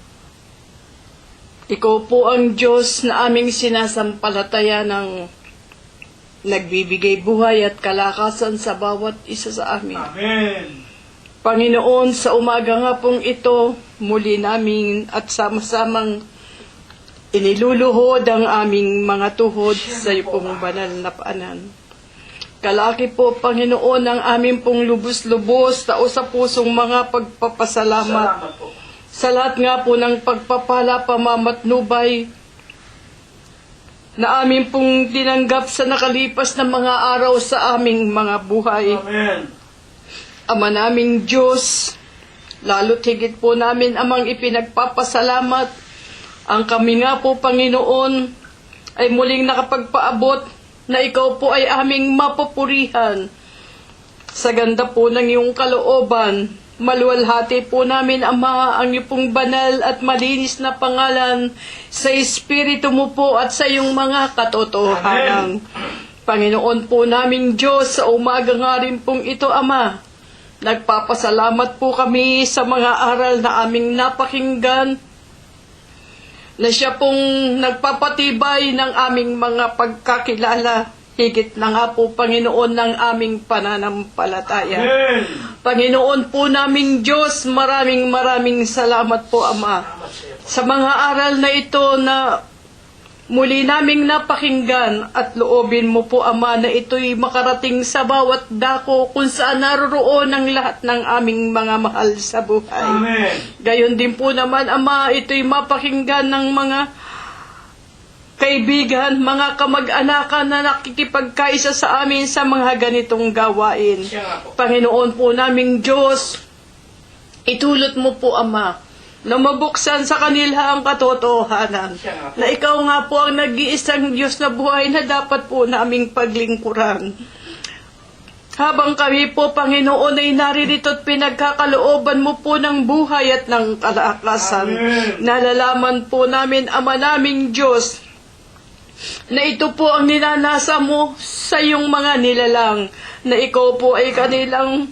Ikaw po ang Diyos na aming sinasampalataya ng nagbibigay buhay at kalakasan sa bawat isa sa amin. Amen. Panginoon, sa umaga nga pong ito, muli namin at sama-samang Iniluluhod ang aming mga tuhod sa iyo pong banal na paanan. Kalaki po, Panginoon, ang aming pong lubos-lubos, tao sa pusong mga pagpapasalamat. Salamat po. Sa lahat nga po ng pagpapala, pamamatnubay, na amin pong tinanggap sa nakalipas na mga araw sa aming mga buhay. Amen. Ama naming Diyos, lalo't higit po namin amang ipinagpapasalamat, ang kami nga po, Panginoon, ay muling nakapagpaabot na ikaw po ay aming mapupurihan. Sa ganda po ng iyong kalooban, maluwalhati po namin, Ama, ang iyong pong banal at malinis na pangalan sa Espiritu mo po at sa iyong mga katotohanan. Panginoon po naming Diyos, sa umaga nga rin pong ito, Ama, nagpapasalamat po kami sa mga aral na aming napakinggan, na siya pong nagpapatibay ng aming mga pagkakilala, higit na nga po, Panginoon, ng aming pananampalataya. Amen. Panginoon po naming Diyos, maraming salamat po, Ama, sa mga aral na ito na muli naming napakinggan, at loobin mo po, Ama, na ito'y makarating sa bawat dako kung saan naroroon ang lahat ng aming mga mahal sa buhay. Amen. Gayon din po naman, Ama, ito'y mapakinggan ng mga kaibigan, mga kamag-anakan na nakikipagkaisa sa amin sa mga ganitong gawain. Siya nga po. Panginoon po naming Diyos, itulot mo po, Ama, na mabuksan sa kanila ang katotohanan, na ikaw nga po ang nag-iisang Diyos na buhay na dapat po naming paglingkuran. Habang kami po, Panginoon, ay naririto at pinagkakalooban mo po ng buhay at ng kalakasan. Amen. Nalalaman po namin, Ama naming Diyos, na ito po ang ninanasa mo sa iyong mga nilalang, na ikaw po ay kanilang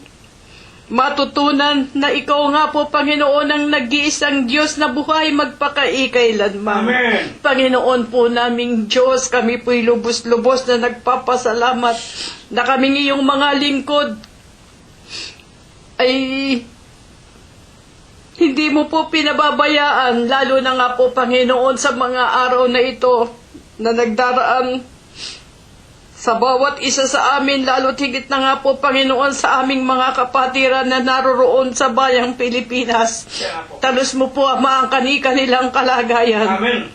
matutunan, na ikaw nga po, Panginoon, ang nag-iisang Diyos na buhay magpakaikailanman. Amen. Panginoon po naming Diyos, kami po'y lubos-lubos na nagpapasalamat na kaming iyong mga lingkod ay hindi mo po pinababayaan, lalo na nga po, Panginoon, sa mga araw na ito na nagdaraan sa bawat isa sa amin, lalo't higit na nga po, Panginoon, sa aming mga kapatiran na naroroon sa bayang Pilipinas. Siya nga po. Talos mo po, Ama, ang kanilang kalagayan. Amen.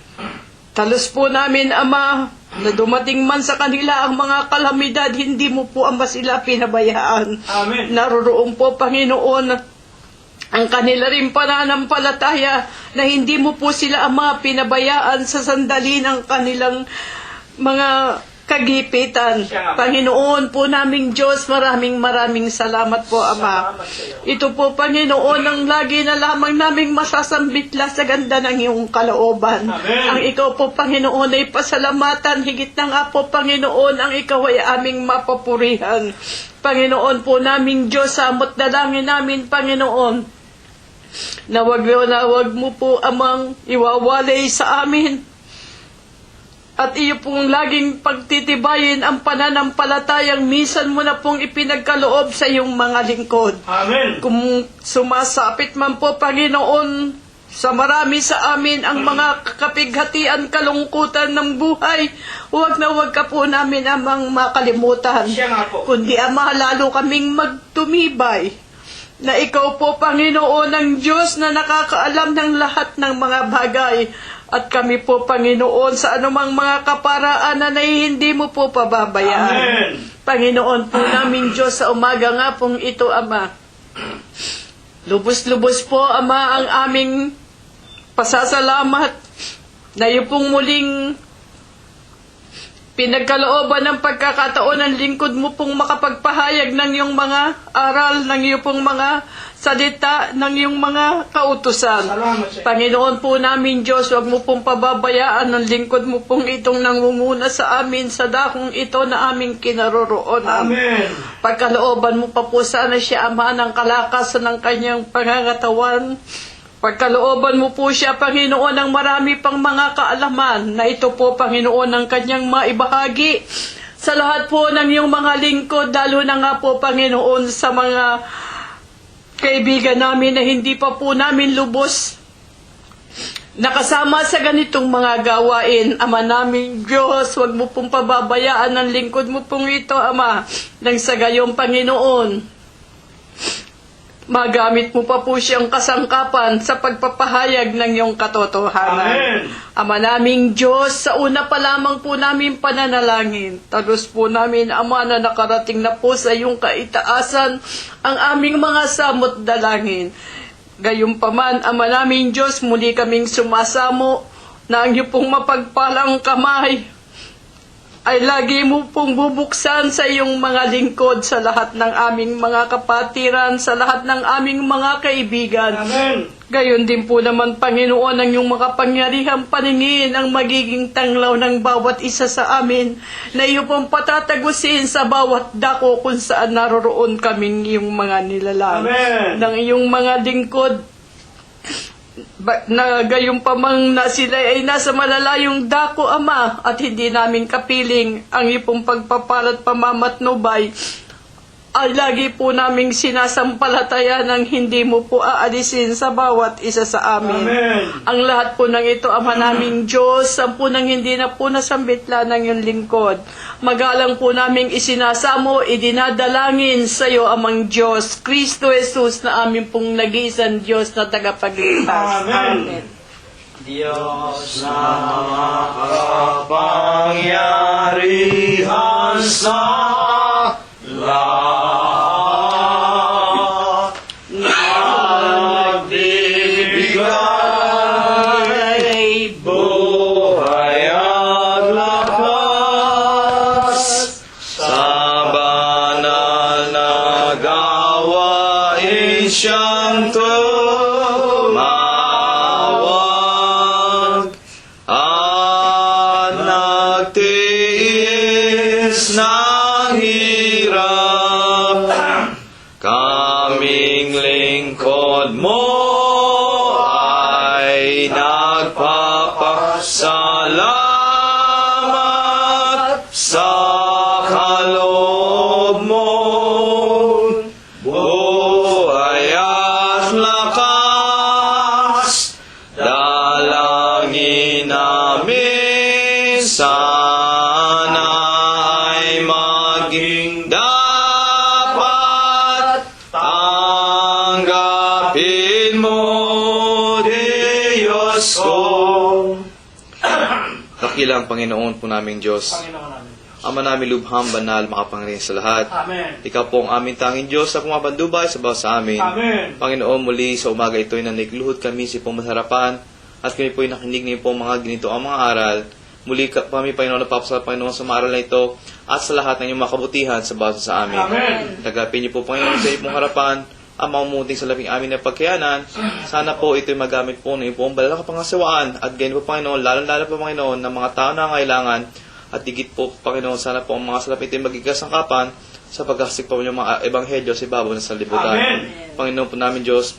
Talos po namin, Ama, na dumating man sa kanila ang mga kalamidad, hindi mo po, Ama, sila pinabayaan. Amen. Naroroon po, Panginoon, ang kanila rin pananampalataya na hindi mo po sila, Ama, pinabayaan sa sandali ng kanilang mga kagipitan. Panginoon po naming Diyos, maraming salamat po, Ama. Salamat sa iyo. Ito po, Panginoon, ang lagi na lamang naming masasambitla sa ganda ng iyong kalooban. Amen. Ang ikaw po, Panginoon, ay pasalamatan, higit na nga po, Panginoon, ang ikaw ay aming mapapurihan. Panginoon po naming Diyos, samot dalangin namin, Panginoon, na wag mo po, Amang, iwawalay sa amin, at iyo pong laging pagtitibayin ang pananampalatayang minsan mo na pong ipinagkaloob sa iyong mga lingkod. Amen. Kung sumasapit man po, Panginoon, sa marami sa amin ang mga kapighatian, kalungkutan ng buhay, huwag na huwag ka po namin, Amang, makalimutan. Siya nga po. Kundi, Ama, lalo kaming magtumibay na ikaw po, Panginoon, ang Diyos na nakakaalam ng lahat ng mga bagay. At kami po, Panginoon, sa anumang mga kaparaanan ay hindi mo po pababayaan. Amen. Panginoon po naming Diyos, sa umaga nga pong ito, Ama, lubos-lubos po, Ama, ang aming pasasalamat na iyo pong muling pinagkalooban ng pagkakataon ng lingkod mo pong makapagpahayag ng iyong mga aral, ng iyong pong mga salita, ng iyong mga kautusan. Salamat sa iyo. Panginoon po namin Diyos, huwag mo pong pababayaan ng lingkod mo pong itong nangunguna sa amin sa dakong ito na aming kinaroroonan. Amen. Pagkalooban mo pa po sana siya, Ama, ng kalakasan ng kanyang pangangatawan. Pagkalooban mo po siya, Panginoon, ng marami pang mga kaalaman na ito po, Panginoon, ang kanyang maibahagi sa lahat po ng iyong mga lingkod, lalo na nga po, Panginoon, sa mga kaibigan namin na hindi pa po namin lubos nakasama sa ganitong mga gawain. Ama naming Diyos, huwag mo pong pababayaan ang lingkod mo pong ito, Ama, nang sa gayong Panginoon. Magamit mo pa po siyang kasangkapan sa pagpapahayag ng iyong katotohanan. Amen. Ama naming Diyos, sa una pa lamang po namin pananalangin, talos po namin, Ama, na nakarating na po sa iyong kaitaasan ang aming mga samot dalangin. Gayunpaman, Ama naming Diyos, muli kaming sumasamo na ang iyong pong mapagpalang kamay ay lagi mo pong bubuksan sa iyong mga lingkod, sa lahat ng aming mga kapatiran, sa lahat ng aming mga kaibigan. Amen. Gayon din po naman, Panginoon, ang iyong makapangyarihang paningin ang magiging tanglaw ng bawat isa sa amin, na iyo pong patatagusin sa bawat dako kung saan naroroon kaming iyong mga nilalang. Amen. Ng iyong mga lingkod, na gayon pa mang na sila ay nasa malalayong dako, Ama, at hindi namin kapiling ang ipong pagpapalat pamamatnubay, ay lagi po naming sinasampalataya ng hindi mo po aalisin sa bawat isa sa amin. Amen. Ang lahat po ng ito, Ama naming Diyos, ang po nang hindi na po nasambitla ng iyong lingkod. Magalang po naming isinasamo, idinadalangin sa iyo, Amang Diyos, Kristo Jesus, na amin pong nag-iisang Diyos na tagapagligtas. Amen. Diyos na makapangyarihan sa lahat, nagbibigay buhay at lakas sa banal na gawain siyang tumawag at nagtiis ng hirap. Kaming lingkod mo ay nagpapasalamat sa kaloob mo. Buhay at lakas, dalangin namin sana ay maging dapat tanggapin mo, Diyos ko. Dakilang Panginoon po naming Diyos, Panginoon namin. Ama namin lubhang banal, makapangyarihan sa lahat. Amen. Ikaw po ang aming tanging Diyos na pumapandubay sa bawat sa amin. Amen. Panginoon, muli sa umaga ito ay nanikluhod kami sa ipong masarapan at kami po ay nakinig ng ipong mga ginito ang mga aral. Muli kami, Panginoon, napapasalamat, Panginoon, sa mga aral na ito at sa lahat ng inyong makabutihan sa bawat sa amin. Amen. Tagapin niyo po, Panginoon, sa ipong harapan ang mamumuting sa labing amin na pagkayanan. Sana po ito'y magamit po ng ipong balak kapangasawaan at ganyan po, Panginoon, lalong-lalo po, Panginoon, ng mga tao na kailangan at digit po, Panginoon, sana po ang mga salapin ito'y magiging kasangkapan sa paghasik po ng mga ebanghelyo sa ibabaw ng sanlibutan. Amen. Panginoon po namin Diyos,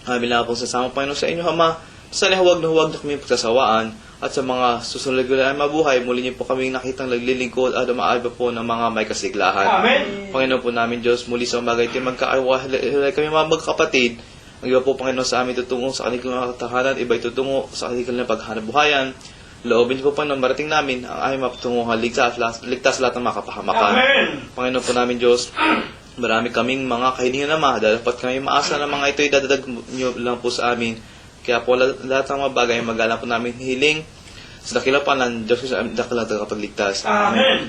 kami lang pong sasama, Panginoon, sa inyo, Ama. Sana huwag na kami pagsasawaan at sa mga susunod na mabuhay, muli niyo po kami nakitang naglilingkod at umaalba po ng mga may kasiglahan. Amen. Panginoon po namin Diyos, muli sa umaga ito magkakawalay kami mga magkapatid. Ang iba po, Panginoon, sa amin tutungo sa kanilang katahanan, iba tutungo sa kanilang paghanabuhayan. Loobin niyo po, Panginoon, marating namin ang aming mapatunguhan, ligtas lahat ng mga kapahamakan. Amen. Panginoon po namin Diyos, marami kaming mga kahilingan na dapat kami maasa na mga ito'y dadadag niyo lang po sa amin. Kaya po lahat ng mga bagay magalang po namin hiling sa dakilang pangalan Diyos sa dakilang tagapagligtas. Amen.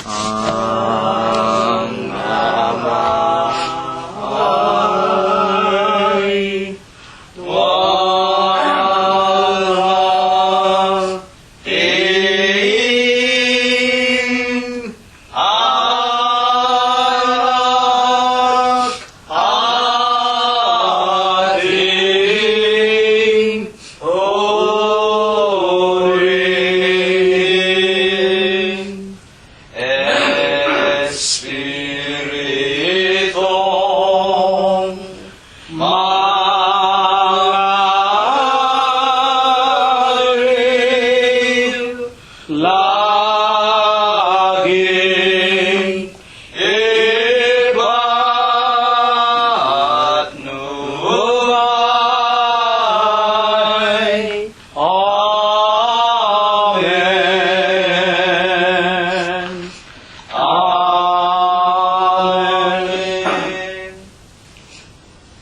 Ang Ama ay walhatiin anak ating orin. Espiritu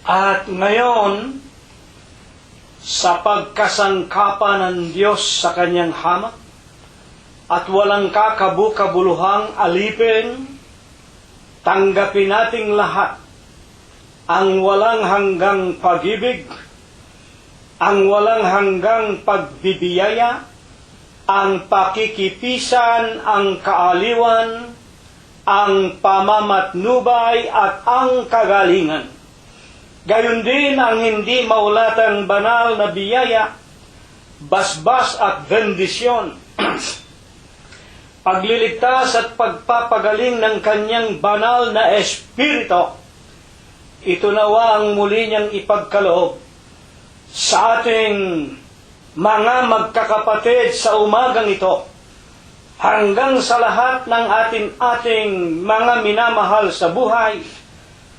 At ngayon, sa pagkasangkapan ng Diyos sa kanyang hamak, at walang kakabukabuluhang alipin, tanggapin nating lahat ang walang hanggang pag-ibig, ang walang hanggang pagbibiyaya, ang pakikipisan, ang kaaliwan, ang pamamatnubay at ang kagalingan. Gayon din ang hindi maulatang banal na biyaya, basbas at bendisyon, pagliligtas at pagpapagaling ng kanyang banal na espiritu. Ito nawa ang muli niyang ipagkaloob sa ating mga magkakapatid sa umagang ito, hanggang sa lahat ng ating mga minamahal sa buhay,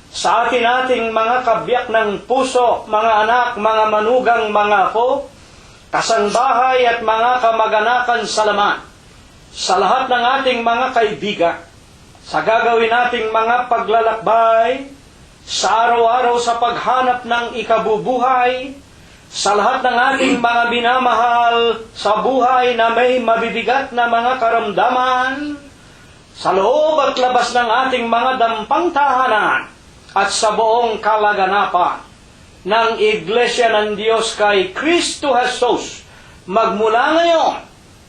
sa ating mga kabiyak ng puso, mga anak, mga manugang, mga apo, kasambahay at mga kamag-anakan sa laman, sa lahat ng ating mga kaibigan, sa gagawin nating mga paglalakbay, sa araw-araw sa paghanap ng ikabubuhay, sa lahat ng ating mga minamahal sa buhay na may mabibigat na mga karamdaman, sa loob at labas ng ating mga dampang tahanan, at sa buong kalaganapan ng Iglesia ng Diyos kay Kristo Jesus, magmula ngayon,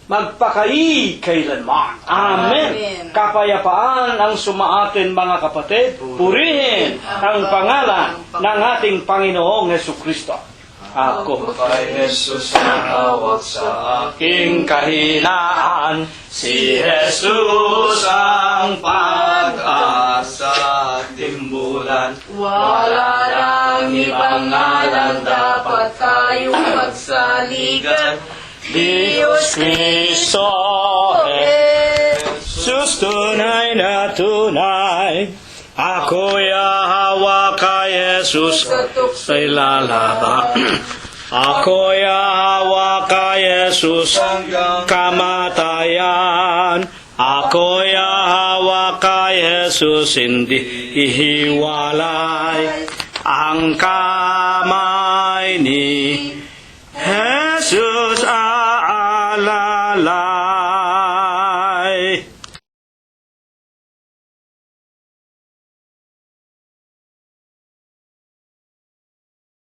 magpakailanman. Amen. Amen. Kapayapaan ang sumaatin, mga kapatid. Purihin ang pangalan ng ating Panginoong Jesucristo. Ako kay Jesus na hawak sa aking kahinaan, si Jesus ang pag-asa at timbulan. Wala nang ibang ngalan dapat tayong pagsaligan. Diyos Kristo, Jesus tunay na tunay. Ako'y hawak kay Jesus sa ilalaba. Ako'y hawak kay Jesus hanggang kamatayan. Ako'y hawak kay Jesus, hindi ihiwalay. Ang kamay ni